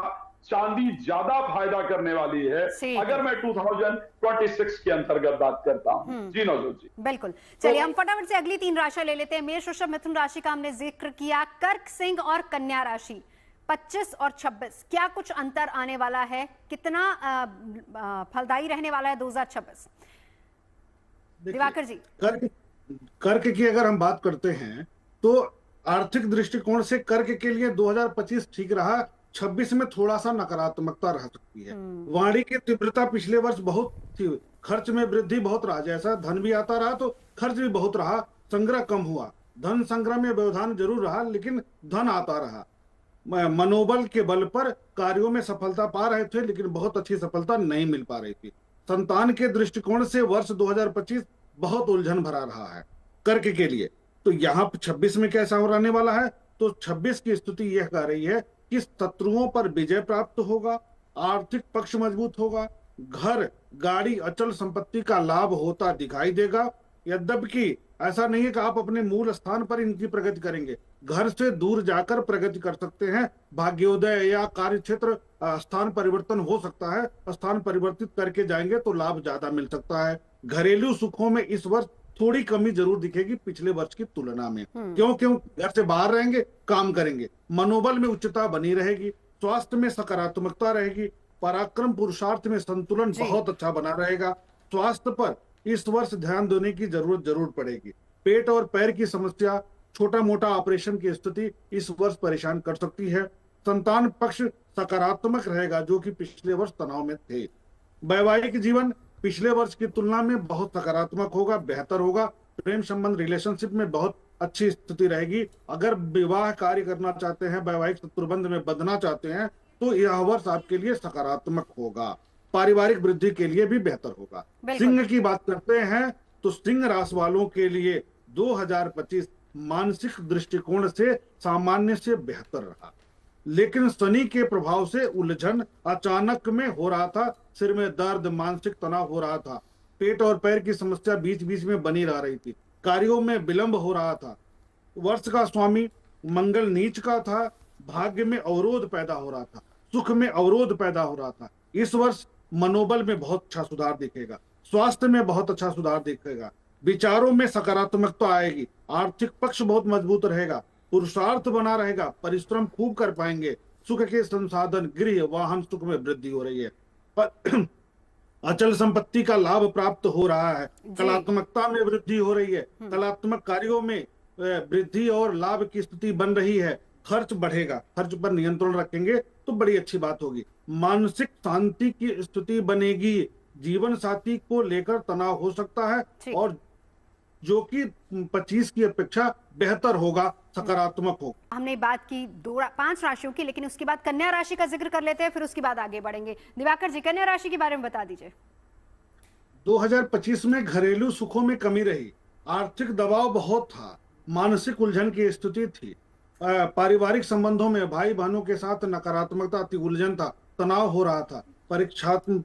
चांदी ज्यादा फायदा करने वाली है ठीक अगर मैं 2026 के अंतर्गत बात करता हूं। जी नवजोत जी, बिल्कुल। चलिए हम फटाफट से अगली 3 राशियां ले लेते हैं। मेष, वृषभ, मिथुन राशि का हमने जिक्र किया। कर्क, सिंह और कन्या राशि 25 और 26 क्या कुछ अंतर आने वाला है? कितना फलदायी रहने वाला है 2026? दिवाकर जी। कर्क की अगर हम बात करते हैं तो आर्थिक दृष्टिकोण से कर्क के लिए 2025 ठीक रहा। 26 में थोड़ा सा नकारात्मकता रह सकती है। वाणी की तीव्रता पिछले वर्ष बहुत थी, खर्च में वृद्धि बहुत रहा, जैसा धन भी आता रहा तो खर्च भी बहुत रहा, संग्रह कम हुआ। धन संग्रह में व्यवधान जरूर रहा लेकिन धन आता रहा। मनोबल के बल पर कार्यों में सफलता पा रहे थे लेकिन बहुत अच्छी सफलता नहीं मिल पा रही थी। संतान के दृष्टिकोण से वर्ष 2025 बहुत उलझन भरा रहा है कर्क के लिए। तो यहाँ 26 में कैसा रहने वाला है? तो 26 की स्थिति यह कह रही है कि शत्रुओं पर विजय प्राप्त होगा, आर्थिक पक्ष मजबूत होगा, घर, गाड़ी, अचल संपत्ति का लाभ होता दिखाई देगा। यद्यपि ऐसा नहीं है कि आप अपने मूल स्थान पर इनकी प्रगति करेंगे, घर से दूर जाकर प्रगति कर सकते हैं। भाग्योदय या कार्य क्षेत्र स्थान परिवर्तन हो सकता है, स्थान परिवर्तित करके जाएंगे तो लाभ ज्यादा मिल सकता है। घरेलू सुखों में इस वर्ष थोड़ी कमी जरूर दिखेगी पिछले वर्ष की तुलना में। क्यों? घर से बाहर रहेंगे, काम करेंगे, मनोबल में उच्चता बनी रहेगी, स्वास्थ्य में सकारात्मकता रहेगी, पराक्रम पुरुषार्थ में संतुलन बहुत अच्छा बना रहेगा। स्वास्थ्य पर इस वर्ष ध्यान देने की जरूरत जरूर पड़ेगी। पेट और पैर की समस्या, छोटा मोटा ऑपरेशन की स्थिति इस वर्ष परेशान कर सकती है। संतान पक्ष सकारात्मक रहेगा जो कि पिछले वर्ष तनाव में थे। वैवाहिक जीवन पिछले वर्ष की तुलना में बहुत सकारात्मक होगा, बेहतर होगा। प्रेम संबंध, रिलेशनशिप में बहुत अच्छी स्थिति रहेगी। अगर विवाह कार्य करना चाहते हैं, वैवाहिक शत्रुबंध में बंधना चाहते हैं तो यह वर्ष आपके लिए सकारात्मक होगा। पारिवारिक वृद्धि के लिए भी बेहतर होगा। सिंह की बात करते हैं तो सिंह राशि वालों के लिए 2025 मानसिक दृष्टिकोण से सामान्य से बेहतर रहा, लेकिन शनि के प्रभाव से उलझन अचानक में हो रहा था। सिर में दर्द, मानसिक तनाव हो रहा था, पेट और पैर की समस्या बीच बीच में बनी रह रही थी, कार्यों में विलंब हो रहा था। वर्ष का स्वामी मंगल नीच का था, भाग्य में अवरोध पैदा हो रहा था, सुख में अवरोध पैदा हो रहा था। इस वर्ष मनोबल में बहुत अच्छा सुधार दिखेगा, स्वास्थ्य में बहुत अच्छा सुधार दिखेगा, विचारों में सकारात्मकता आएगी, आर्थिक पक्ष बहुत मजबूत रहेगा, पुरुषार्थ बना रहेगा, परिश्रम खूब कर पाएंगे, सुख के संसाधन, गृह, वाहन सुख में वृद्धि हो रही है। अचल संपत्ति का लाभ प्राप्त हो रहा है, कलात्मकता में वृद्धि हो रही है, कलात्मक कार्यों में वृद्धि और लाभ की स्थिति बन रही है। खर्च बढ़ेगा, खर्च पर नियंत्रण रखेंगे तो बड़ी अच्छी बात होगी। मानसिक शांति की स्थिति बनेगी, जीवन साथी को लेकर तनाव हो सकता है और जो कि 25 की अपेक्षा बेहतर होगा, सकारात्मक होगा। हमने बात की 5 राशियों की, लेकिन उसके बाद कन्या राशि का जिक्र कर लेते हैं, फिर उसके बाद आगे बढ़ेंगे। दिवाकर जी, कन्या राशि के बारे में बता दीजिए। 2025 में घरेलू सुखों में कमी रही, आर्थिक दबाव बहुत था, मानसिक उलझन की स्थिति थी, पारिवारिक संबंधों में भाई बहनों के साथ नकारात्मकता थी, उलझन था, तनाव हो रहा था, परीक्षार्थियों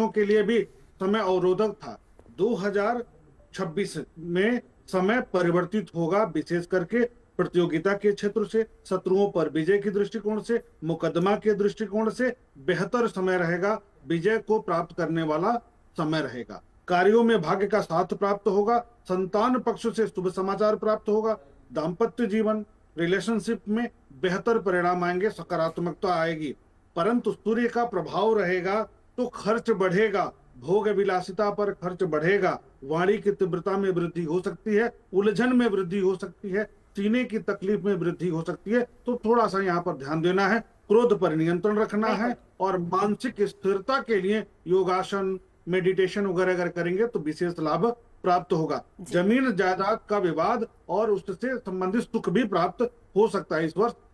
के लिए भी समय अवरोधक था। 2026 में समय परिवर्तित होगा, विशेष करके प्रतियोगिता के क्षेत्र से, शत्रुओं पर विजय के दृष्टिकोण से, मुकदमा के दृष्टिकोण से बेहतर समय रहेगा, विजय को प्राप्त करने वाला समय रहेगा। कार्यों में भाग्य का साथ प्राप्त होगा, संतान पक्ष से शुभ समाचार प्राप्त होगा, दाम्पत्य जीवन, रिलेशनशिप में बेहतर परिणाम आएंगे, सकारात्मकता आएगी। परंतु सूर्य का प्रभाव रहेगा तो खर्च बढ़ेगा, भोग विलासिता पर खर्च बढ़ेगा, वाणी की तीव्रता में वृद्धि हो सकती है, उलझन में वृद्धि हो सकती है, सीने की तकलीफ में वृद्धि हो सकती है। तो थोड़ा सा यहाँ पर ध्यान देना है, क्रोध पर नियंत्रण रखना है और मानसिक स्थिरता के लिए योगासन, मेडिटेशन वगैरह अगर करेंगे तो विशेष लाभ प्राप्त होगा। जमीन जायदाद का विवाद और उससे संबंधित सुख भी प्राप्त हो सकता है।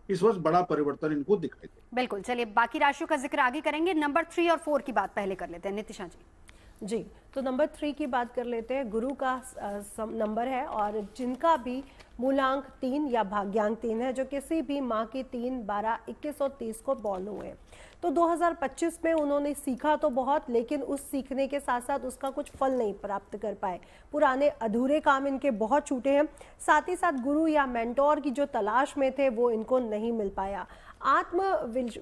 इस वर्ष बड़ा परिवर्तन इनको दिखाई दे। बिल्कुल, चलिए बाकी राशियों का जिक्र आगे करेंगे। नंबर 3 और 4 की बात पहले कर लेते हैं। नितिशा जी, तो नंबर 3 की बात कर लेते हैं। गुरु का नंबर है और जिनका भी मूलांक 3 या भाग्यांक 3 है, जो किसी भी माह की 3, 12, 21 और 30 को बॉर्न हुए, तो 2025 में उन्होंने सीखा तो बहुत, लेकिन उस सीखने के साथ साथ उसका कुछ फल नहीं प्राप्त कर पाए। पुराने अधूरे काम इनके बहुत छूटे हैं। साथ ही साथ गुरु या मेंटोर की जो तलाश में थे वो इनको नहीं मिल पाया। आत्म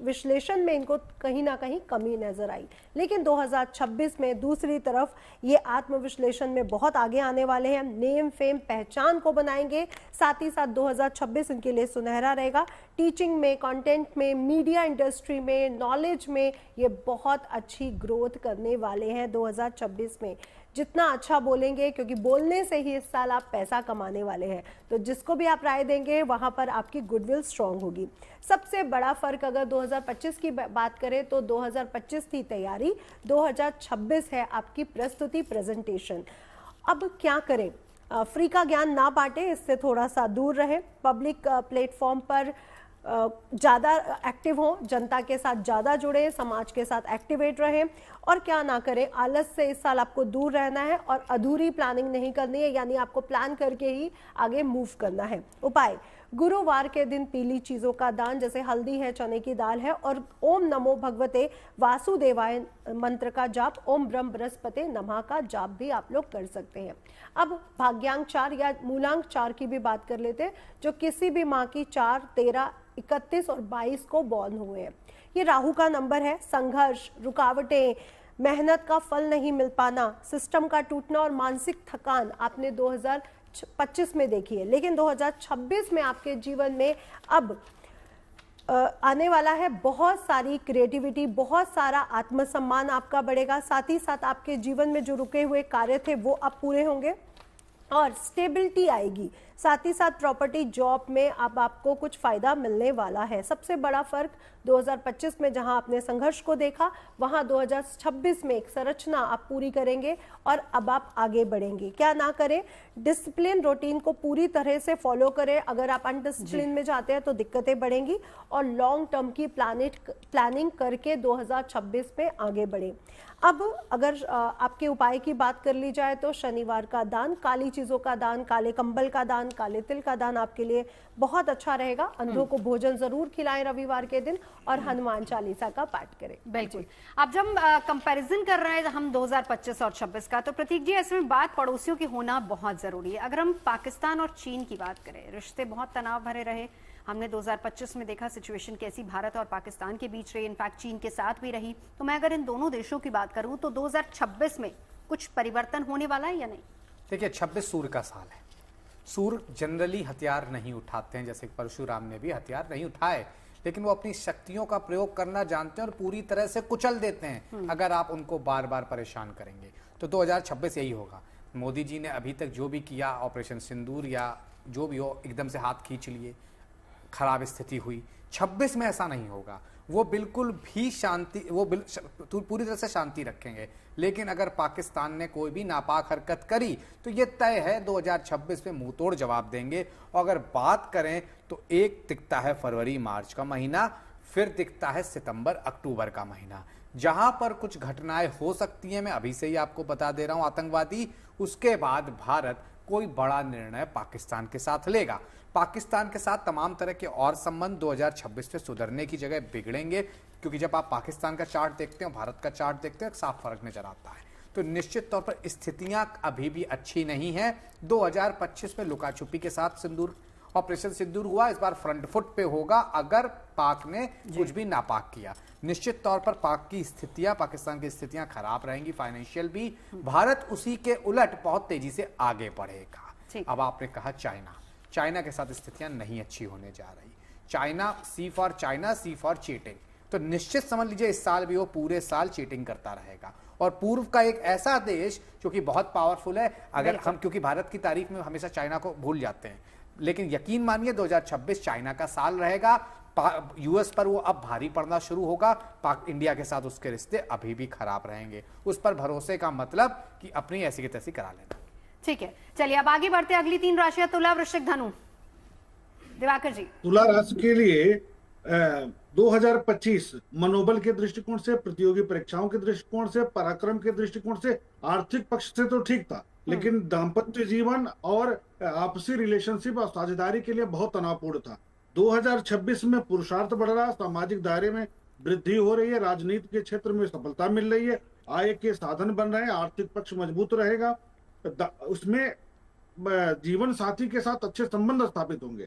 विश्लेषण में इनको कहीं ना कहीं कमी नजर आई। लेकिन 2026 में दूसरी तरफ ये आत्म विश्लेषण में बहुत आगे आने वाले हैं, नेम फेम पहचान को बनाएंगे। साथ ही साथ 2026 इनके लिए सुनहरा रहेगा। टीचिंग में, कंटेंट में, मीडिया इंडस्ट्री में, नॉलेज में ये बहुत अच्छी ग्रोथ करने वाले हैं 2026 में। जितना अच्छा बोलेंगे, क्योंकि बोलने से ही इस साल आप पैसा कमाने वाले हैं, तो जिसको भी आप राय देंगे वहां पर आपकी गुडविल स्ट्रांग होगी। सबसे बड़ा फर्क अगर 2025 की बात करें तो 2025 थी तैयारी, 2026 है आपकी प्रस्तुति, प्रेजेंटेशन। अब क्या करें? फ्री का ज्ञान ना बांटे, इससे थोड़ा सा दूर रहे। पब्लिक प्लेटफॉर्म पर ज़्यादा एक्टिव हो, जनता के साथ ज़्यादा जुड़े, समाज के साथ एक्टिवेट रहें। और क्या ना करें, आलस से इस साल आपको दूर रहना है और अधूरी प्लानिंग नहीं करनी है, यानी आपको प्लान करके ही आगे मूव करना है। उपाय: गुरुवार के दिन पीली चीज़ों का दान, जैसे हल्दी है, चने की दाल है, और ओम नमो भगवते वासुदेवाय मंत्र का जाप, ओम ब्रह्म बृहस्पते नमः का जाप भी आप लोग कर सकते हैं। अब भाग्यांक 4 या मूलांक 4 की भी बात कर लेते हैं, जो किसी भी माह की 4, 13, 31 और 22 को बॉर्न हुए हैं। ये राहु का नंबर है। संघर्ष, रुकावटें, मेहनत का फल नहीं मिल पाना, सिस्टम का टूटना और मानसिक थकान आपने 2025 में देखी है। लेकिन 2026 में आपके जीवन में अब आने वाला है बहुत सारी क्रिएटिविटी, बहुत सारा आत्मसम्मान आपका बढ़ेगा। साथ ही साथ आपके जीवन में जो रुके हुए कार्य थे वो अब पूरे होंगे और स्टेबिलिटी आएगी। साथ ही साथ प्रॉपर्टी, जॉब में अब आपको कुछ फायदा मिलने वाला है। सबसे बड़ा फर्क 2025 में जहां आपने संघर्ष को देखा, वहां 2026 में एक संरचना आप पूरी करेंगे और अब आप आगे बढ़ेंगे। क्या ना करें? डिसिप्लिन, रूटीन को पूरी तरह से फॉलो करें। अगर आप अनडिसिप्लिन में जाते हैं तो दिक्कतें बढ़ेंगी, और लॉन्ग टर्म की प्लानिंग करके 2026 में आगे बढ़े। अब अगर आपके उपाय की बात कर ली जाए तो शनिवार का दान, काली चीजों का दान, काले कंबल का दान, काले तिल का दान आपके लिए बहुत अच्छा रहेगा। अंधों को भोजन जरूर खिलाएं रविवार के दिन, और हनुमान चालीसा का पाठ करें। बिल्कुल। अब जब कंपैरिजन कर रहे हैं हम 2025 और 26 का, तो प्रतीक जी ऐसे में बात पड़ोसियों की होना बहुत जरूरी है। अगर हम पाकिस्तान और चीन की बात करें, रिश्ते बहुत तनाव भरे रहे। हमने 2025 में देखा सिचुएशन कैसी भारत और पाकिस्तान के बीच रही, इनफैक्ट चीन के साथ भी रही। तो मैं अगर इन दोनों देशों की बात करूं तो 2026 में कुछ परिवर्तन होने वाला है या नहीं? देखिए, 26 सूर्य का साल है। सूर्य जनरली हथियार नहीं उठाते हैं, जैसे परशुराम ने भी हथियार नहीं उठाए, लेकिन वो अपनी शक्तियों का प्रयोग करना जानते हैं और पूरी तरह से कुचल देते हैं अगर आप उनको बार बार परेशान करेंगे। तो 2026 यही होगा। मोदी जी ने अभी तक जो भी किया, ऑपरेशन सिंदूर या जो भी हो, एकदम से हाथ खींच लिए, खराब स्थिति हुई। 26 में ऐसा नहीं होगा। वो बिल्कुल भी शांति, वो पूरी तरह से शांति रखेंगे। लेकिन अगर पाकिस्तान ने कोई भी नापाक हरकत करी तो ये तय है 2026 में मुंह तोड़ जवाब देंगे। और अगर बात करें तो एक दिखता है फरवरी मार्च का महीना, फिर दिखता है सितंबर अक्टूबर का महीना, जहां पर कुछ घटनाएं हो सकती हैं। मैं अभी से ही आपको बता दे रहा हूं, आतंकवादी। उसके बाद भारत कोई बड़ा निर्णय पाकिस्तान के साथ लेगा। पाकिस्तान के साथ तमाम तरह के और संबंध 2026 में सुधरने की जगह बिगड़ेंगे, क्योंकि जब आप पाकिस्तान का चार्ट देखते हैं, भारत का चार्ट देखते हैं, साफ फर्क नजर आता है। तो निश्चित तौर पर स्थितियां अभी भी अच्छी नहीं है। 2025 में लुका छुपी के साथ सिंदूर, ऑपरेशन सिंदूर हुआ, इस बार फ्रंट फुट पे होगा अगर पाक ने कुछ भी नापाक किया। निश्चित तौर पर पाक की स्थितियां, पाकिस्तान की स्थितियां खराब रहेंगी, फाइनेंशियल भी। भारत उसी के उलट बहुत तेजी से आगे बढ़ेगा। अब आपने कहा चाइना के साथ स्थितियां नहीं अच्छी होने जा रही। China, C for China, C for cheating. तो निश्चित समझ लीजिए इस साल भी वो पूरे साल चीटिंग करता रहेगा। और पूर्व का एक ऐसा देश जो कि बहुत पावरफुल है, अगर हम, क्योंकि भारत की तारीफ में हमेशा चाइना को भूल जाते हैं, लेकिन यकीन मानिए 2026 चाइना का साल रहेगा। यूएस पर वो अब भारी पड़ना शुरू होगा। इंडिया के साथ उसके रिश्ते अभी भी खराब रहेंगे। उस पर भरोसे का मतलब कि अपनी ऐसी की तैसी करा लेना। ठीक है, चलिए अब आगे बढ़ते हैं। अगली 3 राशियां तुला, वृश्चिक, धनु। दिवाकर जी, तुला राशि के लिए 2025 मनोबल के दृष्टिकोण से, प्रतियोगी परीक्षाओं के दृष्टिकोण से, पराक्रम के दृष्टिकोण से, आर्थिक पक्ष से तो ठीक था, लेकिन दाम्पत्य जीवन और आपसी रिलेशनशिप और साझेदारी के लिए बहुत तनावपूर्ण था। 2026 में पुरुषार्थ बढ़ रहा, सामाजिक दायरे में वृद्धि हो रही है, राजनीति के क्षेत्र में सफलता मिल रही है, आय के साधन बन रहे हैं, आर्थिक पक्ष मजबूत रहेगा, उसमें जीवन साथी के साथ अच्छे संबंध स्थापित होंगे।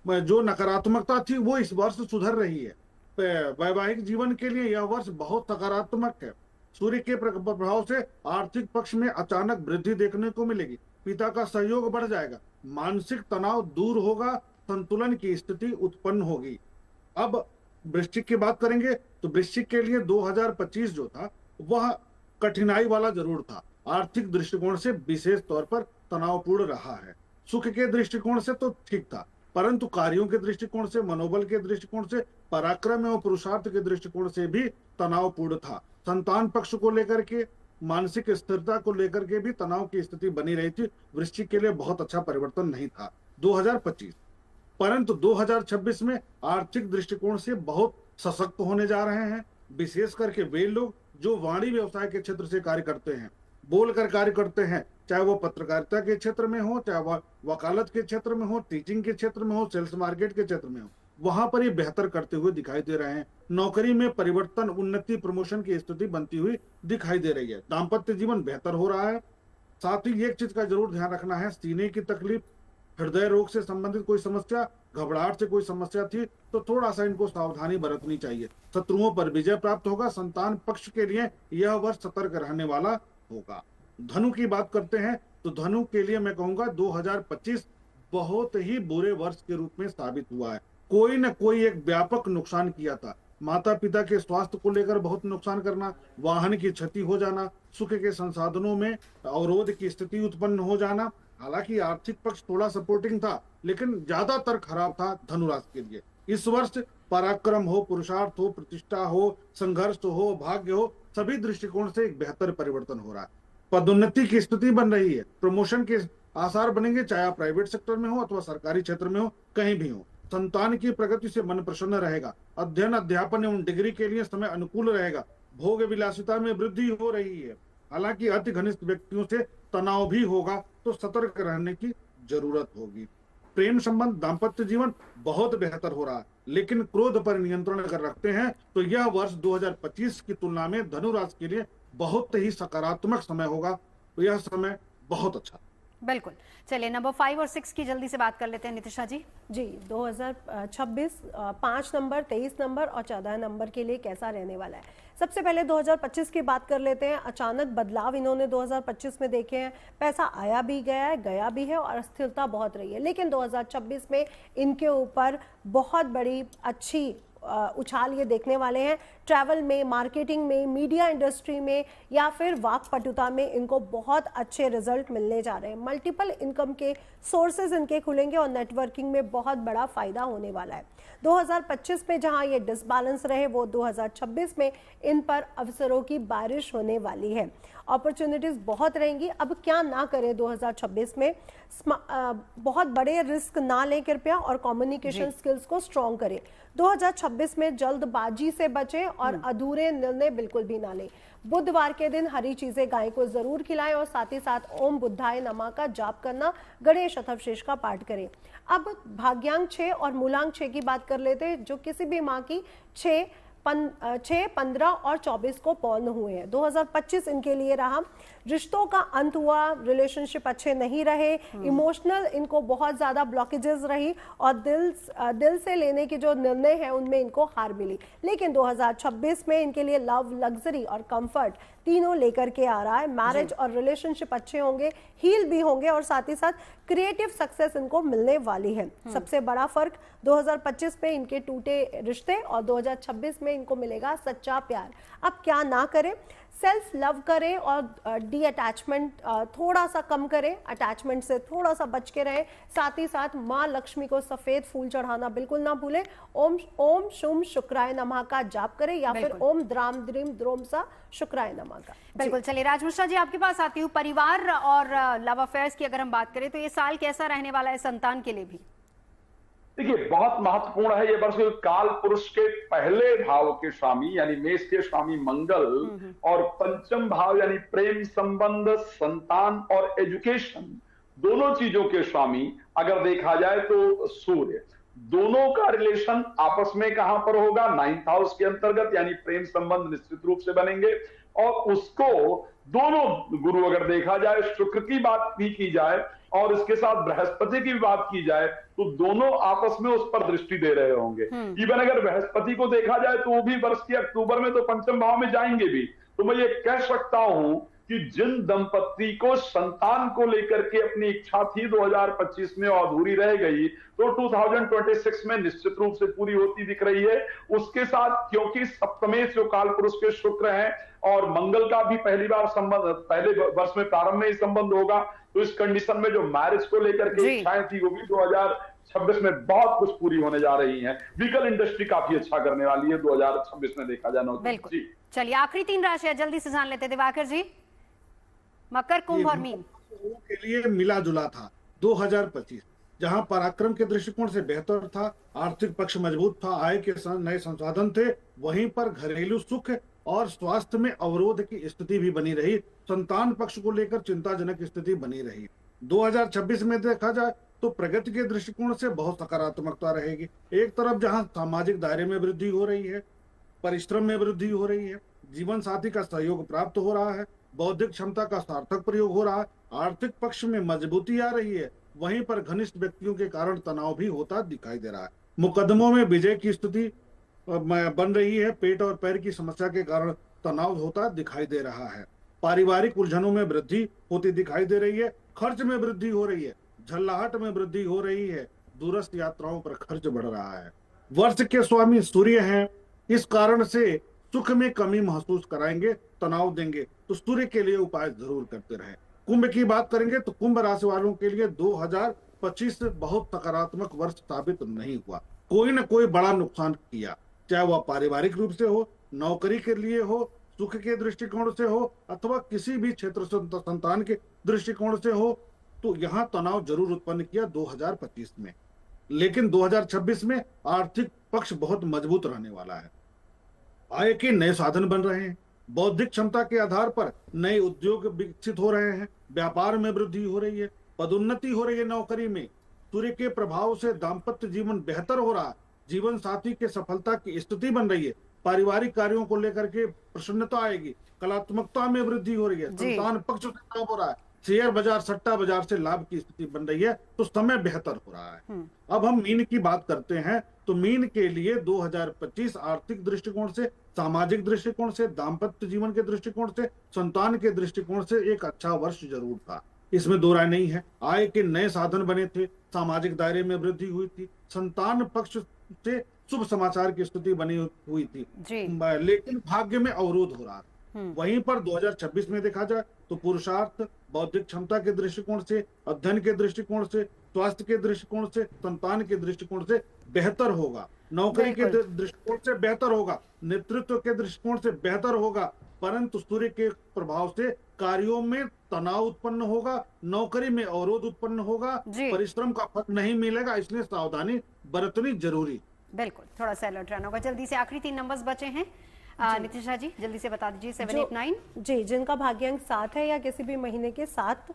जो नकारात्मकता थी वो इस वर्ष सुधर रही है। वैवाहिक जीवन के लिए यह वर्ष बहुत सकारात्मक है। सूर्य के प्रभाव से आर्थिक पक्ष में अचानक वृद्धि देखने को मिलेगी। पिता का सहयोग बढ़ जाएगा। मानसिक तनाव दूर होगा। संतुलन की स्थिति उत्पन्न होगी। अब वृश्चिक की बात करेंगे तो वृश्चिक के लिए 2025 जो था वह कठिनाई वाला जरूर था। आर्थिक दृष्टिकोण से विशेष तौर पर तनावपूर्ण रहा है। सुख के दृष्टिकोण से तो ठीक था, परंतु कार्यों के दृष्टिकोण से, मनोबल के दृष्टिकोण से, पराक्रम एवं पुरुषार्थ के दृष्टिकोण से भी तनावपूर्ण था। संतान पक्ष को लेकर के, मानसिक स्थिरता को लेकर के भी तनाव की स्थिति बनी रही थी। वृश्चिक के लिए बहुत अच्छा परिवर्तन नहीं था 2025। परंतु 2026 में आर्थिक दृष्टिकोण से बहुत सशक्त होने जा रहे हैं। विशेष करके वे लोग जो वाणिज्य व्यवसाय के क्षेत्र से कार्य करते हैं, बोलकर कार्य करते हैं, चाहे वो पत्रकारिता के क्षेत्र में हो, चाहे वह वकालत के क्षेत्र में हो, टीचिंग के क्षेत्र में हो, सेल्स मार्केट के क्षेत्र में हो, वहां पर ये बेहतर करते हुए दिखाई दे रहे हैं। नौकरी में परिवर्तन, उन्नति, प्रमोशन की स्थिति बनती हुई दिखाई दे रही है। दाम्पत्य जीवन बेहतर हो रहा है। साथ ही एक चीज का जरूर ध्यान रखना है, सीने की तकलीफ, हृदय रोग से संबंधित कोई समस्या, घबराहट से कोई समस्या थी तो थोड़ा सा इनको सावधानी बरतनी चाहिए। शत्रुओं पर विजय प्राप्त होगा। संतान पक्ष के लिए यह वर्ष सतर्क रहने वाला होगा। धनु की बात करते हैं तो धनु के लिए मैं कहूंगा 2025 बहुत ही बुरे वर्ष के रूप में साबित हुआ है। कोई न कोई एक व्यापक नुकसान किया था। माता पिता के स्वास्थ्य को लेकर बहुत नुकसान करना, वाहन की क्षति हो जाना, सुख के संसाधनों में अवरोध की स्थिति उत्पन्न हो जाना। हालांकि आर्थिक पक्ष थोड़ा सपोर्टिंग था, लेकिन ज्यादातर खराब था धनुराशि के लिए। इस वर्ष पराक्रम हो, पुरुषार्थ हो, प्रतिष्ठा हो, संघर्ष हो, भाग्य हो, सभी दृष्टिकोण से एक बेहतर परिवर्तन हो रहा है। पदोन्नति की स्थिति बन रही है। प्रमोशन के आसार बनेंगे, चाहे आप प्राइवेट सेक्टर में हो अथवा सरकारी क्षेत्र में हो, कहीं भी हो। संतान की प्रगति से मन प्रसन्न रहेगा। अध्ययन, अध्यापन एवं डिग्री के लिए समय अनुकूल रहेगा। भोग विलासिता में वृद्धि हो रही है। हालांकि अति घनिष्ठ व्यक्तियों से तनाव भी होगा, तो सतर्क रहने की जरूरत होगी। प्रेम संबंध, दाम्पत्य जीवन बहुत बेहतर हो रहा है, लेकिन क्रोध पर नियंत्रण अगर रखते हैं तो यह वर्ष 2025 की तुलना में धनु राशि के लिए बहुत ही सकारात्मक समय होगा। तो यह समय बहुत अच्छा। बिल्कुल। चलिए नंबर 5 और 6 की जल्दी से बात कर लेते हैं नितिशा जी। जी 2026 5 नंबर, 23 नंबर और 14 नंबर के लिए कैसा रहने वाला है। सबसे पहले 2025 की बात कर लेते हैं। अचानक बदलाव इन्होंने 2025 में देखे हैं। पैसा आया भी गया भी है और अस्थिरता बहुत रही है, लेकिन 2026 में इनके ऊपर बहुत बड़ी अच्छी उछाल ये देखने वाले हैं। ट्रैवल में, मार्केटिंग में, मीडिया इंडस्ट्री में या फिर वाकपटुता में इनको बहुत अच्छे रिजल्ट मिलने जा रहे हैं। मल्टीपल इनकम के सोर्सेज इनके खुलेंगे और नेटवर्किंग में बहुत बड़ा फायदा होने वाला है। 2025 में जहां ये डिसबैलेंस रहे, वो 2026 में इन पर अवसरों की बारिश होने वाली है। अपॉर्चुनिटीज बहुत रहेंगी। अब क्या ना करें 2026 में, बहुत बड़े रिस्क ना लें कृपया और कम्युनिकेशन स्किल्स को स्ट्रॉन्ग करें। 2026 में जल्दबाजी से बचें और अधूरे निर्णय बिल्कुल भी ना लें। बुधवार के दिन हरी चीजें गाय को जरूर खिलाएं और साथ ही साथ ओम बुद्धाय नमः का जाप करना, गणेश अथर्वशीष का पाठ करें। अब भाग्यांक 6 और मूलांक 6 की बात कर लेते हैं, जो किसी भी माह की 6, 15 और 24 को पौर्ण हुए हैं। 2025 इनके लिए रहा। रिश्तों का अंत हुआ, रिलेशनशिप अच्छे नहीं रहे, इमोशनल इनको बहुत ज्यादा ब्लॉकेजेस रही और दिल से लेने की जो निर्णय है उनमें इनको हार मिली। लेकिन 2026 में इनके लिए लव, लग्जरी और कंफर्ट तीनों लेकर के आ रहा है। मैरिज और रिलेशनशिप अच्छे होंगे, हील भी होंगे और साथ ही साथ क्रिएटिव सक्सेस इनको मिलने वाली है। सबसे बड़ा फर्क 2025 में इनके टूटे रिश्ते और 2026 में इनको मिलेगा सच्चा प्यार। अब क्या ना करें, सेल्फ लव करें और डी अटैचमेंट थोड़ा सा कम करें, अटैचमेंट से थोड़ा सा बच के रहें। साथ ही साथ माँ लक्ष्मी को सफेद फूल चढ़ाना बिल्कुल ना भूलें। ओम शुम शुक्राय नमः का जाप करें या फिर ओम द्राम द्रीम द्रोम सा शुक्राय नमः का। बिल्कुल। चलिए राजमिश्रा जी आपके पास आती हूँ। परिवार और लव अफेयर्स की अगर हम बात करें तो ये साल कैसा रहने वाला है संतान के लिए भी? देखिए बहुत महत्वपूर्ण है ये वर्ष। काल पुरुष के पहले भाव के स्वामी यानी मेष के स्वामी मंगल और पंचम भाव यानी प्रेम संबंध, संतान और एजुकेशन, दोनों चीजों के स्वामी अगर देखा जाए तो सूर्य, दोनों का रिलेशन आपस में कहां पर होगा? 9th हाउस के अंतर्गत, यानी प्रेम संबंध निश्चित रूप से बनेंगे। और उसको दोनों गुरु अगर देखा जाए, शुक्र की बात भी की जाए और इसके साथ बृहस्पति की बात की जाए तो दोनों आपस में उस पर दृष्टि दे रहे होंगे। इवन अगर बृहस्पति को देखा जाए तो वो भी वर्ष के अक्टूबर में तो पंचम भाव में जाएंगे भी। तो मैं ये कह सकता हूं कि जिन दंपत्ति को संतान को लेकर के अपनी इच्छा थी 2025 में अधूरी रह गई, तो 2026 में निश्चित रूप से पूरी होती दिख रही है। उसके साथ क्योंकि सप्तमेश जो काल पुरुष के शुक्र हैं और मंगल का भी पहली बार संबंध पहले वर्ष में प्रारंभ में ही संबंध होगा, तो इस कंडीशन में जो मैरिज को लेकर के इच्छाएं थी वो भी 2026 में बहुत कुछ पूरी होने जा रही हैं। व्हीकल इंडस्ट्री काफी अच्छा करने वाली है 2026 में देखा जाए। बिल्कुल। चलिए आखिरी 3 राशियां जल्दी से जान लेते दिवाकर जी। मकर, कुंभ और मीन के लिए मिला जुला था 2025, जहां पराक्रम के दृष्टिकोण से बेहतर था, आर्थिक पक्ष मजबूत था, आय के नए संसाधन थे, वहीं पर घरेलू सुख और स्वास्थ्य में अवरोध की स्थिति भी बनी रही। संतान पक्ष को लेकर चिंताजनक स्थिति बनी रही। 2026 में देखा जाए तो प्रगति के दृष्टिकोण से बहुत सकारात्मकता रहेगी। एक तरफ जहां सामाजिक दायरे में वृद्धि हो रही है, परिश्रम में वृद्धि हो रही है, जीवन साथी का सहयोग प्राप्त हो रहा है, बौद्धिक क्षमता का सार्थक प्रयोग हो रहा है, आर्थिक पक्ष में मजबूती आ रही है, वहीं पर घनिष्ठ व्यक्तियों के कारण तनाव भी होता दिखाई दे रहा है। मुकदमों में विजय की स्थिति बन रही है, पेट और पैर की समस्या के कारण तनाव होता दिखाई दे रहा है। पारिवारिक उलझनों में वृद्धि होती दिखाई दे रही है, खर्च में वृद्धि हो रही है, झल्लाहट में वृद्धि हो रही है, दूरस्थ यात्राओं पर खर्च बढ़ रहा है। वर्ष के स्वामी सूर्य हैं, इस कारण से सुख में कमी महसूस कराएंगे, तनाव देंगे, तो सूर्य के लिए उपाय जरूर करते रहें। कुंभ की बात करेंगे तो कुंभ राशि वालों के लिए 2025 बहुत सकारात्मक वर्ष साबित नहीं हुआ। कोई न कोई बड़ा नुकसान किया, चाहे वह पारिवारिक रूप से हो, नौकरी के लिए हो, सुख के दृष्टिकोण से हो, अथवा किसी भी क्षेत्र से संतान के दृष्टिकोण से हो, तो यहाँ तनाव जरूर उत्पन्न किया 2025 में। लेकिन 2026 में आर्थिक पक्ष बहुत मजबूत रहने वाला है, आय के नए साधन बन रहे हैं, बौद्धिक क्षमता के आधार पर नए उद्योग विकसित हो रहे हैं, व्यापार में वृद्धि हो रही है, पदोन्नति हो रही है नौकरी में। सूर्य के प्रभाव से दाम्पत्य जीवन बेहतर हो रहा है, जीवन साथी के सफलता की स्थिति बन रही है, पारिवारिक कार्यों को लेकर के प्रसन्नता आएगी, कलात्मकता में वृद्धि हो रही है, संतान पक्ष से लाभ हो रहा है, शेयर बाजार सट्टा बाजार से लाभ की स्थिति बन रही है, तो समय बेहतर हो रहा है। अब हम मीन की बात करते हैं तो मीन के लिए 2025 आर्थिक दृष्टिकोण से, सामाजिक दृष्टिकोण से, दाम्पत्य जीवन के दृष्टिकोण से, संतान के दृष्टिकोण से एक अच्छा वर्ष जरूर था, इसमें दो राय नहीं है। आय के नए साधन बने थे, सामाजिक दायरे में वृद्धि हुई थी, संतान पक्ष से शुभ समाचार की स्थिति बनी हुई थी, लेकिन भाग्य में अवरोध हो रहा था। वहीं पर 2026 में देखा जाए तो पुरुषार्थ, बौद्धिक क्षमता के दृष्टिकोण से, अध्ययन के दृष्टिकोण से, स्वास्थ्य के दृष्टिकोण से, संतान के दृष्टिकोण से बेहतर होगा, नौकरी के दृष्टिकोण से बेहतर होगा, नेतृत्व के दृष्टिकोण से बेहतर होगा। परंतु सूर्य के प्रभाव से कार्यों में तनाव उत्पन्न होगा, नौकरी में अवरोध उत्पन्न होगा, परिश्रम का फल नहीं मिलेगा, इसलिए सावधानी बरतनी जरूरी। बिल्कुल, थोड़ा सा अलर्ट रहना होगा। जल्दी से आखिरी 3 नंबर्स बचे हैं, नितिशा जी जल्दी से बता दीजिए। 7, 8, 9 जी, जिनका भाग्यांक 7 है या किसी भी महीने के 7,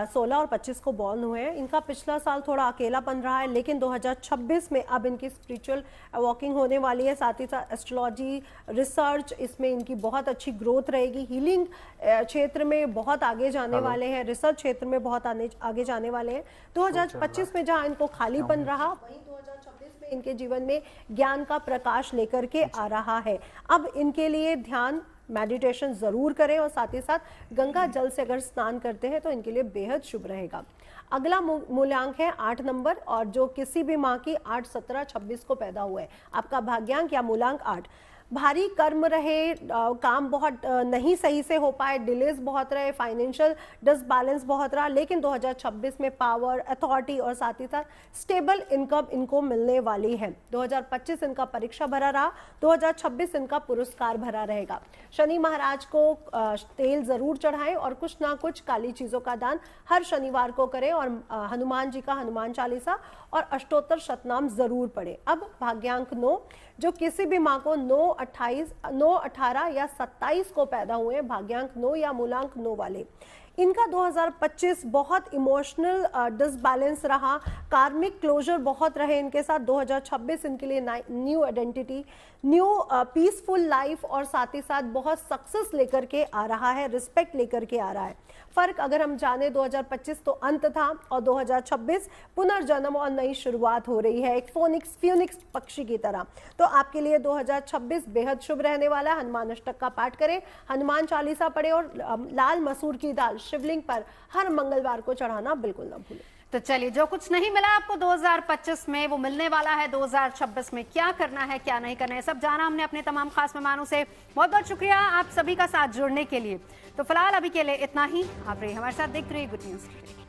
16 और 25 को बॉर्न हुए हैं, इनका पिछला साल थोड़ा अकेलापन रहा है, लेकिन 2026 में अब इनकी स्पिरिचुअल वॉकिंग होने वाली है, साथ ही साथ एस्ट्रोलॉजी, रिसर्च, इसमें इनकी बहुत अच्छी ग्रोथ रहेगी, हीलिंग क्षेत्र में बहुत आगे जाने वाले हैं, रिसर्च क्षेत्र में बहुत आगे जाने वाले हैं। 2025 में जहाँ इनको खालीपन रहा, वहीं 2026 में इनके जीवन में ज्ञान का प्रकाश लेकर के आ रहा है। अब इनके लिए ध्यान, मेडिटेशन जरूर करें और साथ ही साथ गंगा जल से अगर स्नान करते हैं तो इनके लिए बेहद शुभ रहेगा। अगला मूल्यांक है 8 नंबर, और जो किसी भी माह की 8, 17, 26 को पैदा हुआ है, आपका भाग्यांक या मूल्यांक 8। भारी कर्म रहे, काम बहुत नहीं सही से हो पाए, डिलेज बहुत रहे, फाइनेंशियल डिसबैलेंस बहुत रहा, लेकिन 2026 में पावर, अथॉरिटी और साथ ही साथ स्टेबल इनकम इनको मिलने वाली है। 2025 इनका परीक्षा भरा रहा, 2026 इनका पुरस्कार भरा रहेगा। शनि महाराज को तेल जरूर चढ़ाएं और कुछ ना कुछ काली चीजों का दान हर शनिवार को करें, और हनुमान जी का हनुमान चालीसा और अष्टोत्तर शतनाम जरूर पढ़े। अब भाग्यांक 9, जो किसी भी माह को 9, 28, 9, 18 या 27 को पैदा हुए, भाग्यांक 9 या मूलांक 9 वाले, इनका 2025 बहुत इमोशनल डिसबैलेंस रहा, कार्मिक क्लोजर बहुत रहे इनके साथ। 2026 इनके लिए new identity, new peaceful life और साथ ही साथ बहुत सक्सेस लेकर के आ रहा है, रिस्पेक्ट लेकर के आ रहा है। फर्क अगर हम जाने, 2025 तो अंत था और 2026 पुनर्जन्म और नई शुरुआत हो रही है, एक फ्यूनिक्स पक्षी की तरह। तो आपके लिए 2026 बेहद शुभ रहने वाला है। हनुमान अष्टक का पाठ करें, हनुमान चालीसा पढ़े और लाल मसूर की दाल शिवलिंग पर हर मंगलवार को चढ़ाना बिल्कुल ना भूलें। तो चलिए, जो कुछ नहीं मिला आपको 2025 में, वो मिलने वाला है 2026 में। क्या करना है, क्या नहीं करना है, सब जाना हमने अपने तमाम खास मेहमानों से। बहुत बहुत शुक्रिया आप सभी का साथ जुड़ने के लिए। तो फिलहाल अभी के लिए इतना ही। आप रहिए हमारे साथ, देखते रहिए गुड न्यूज।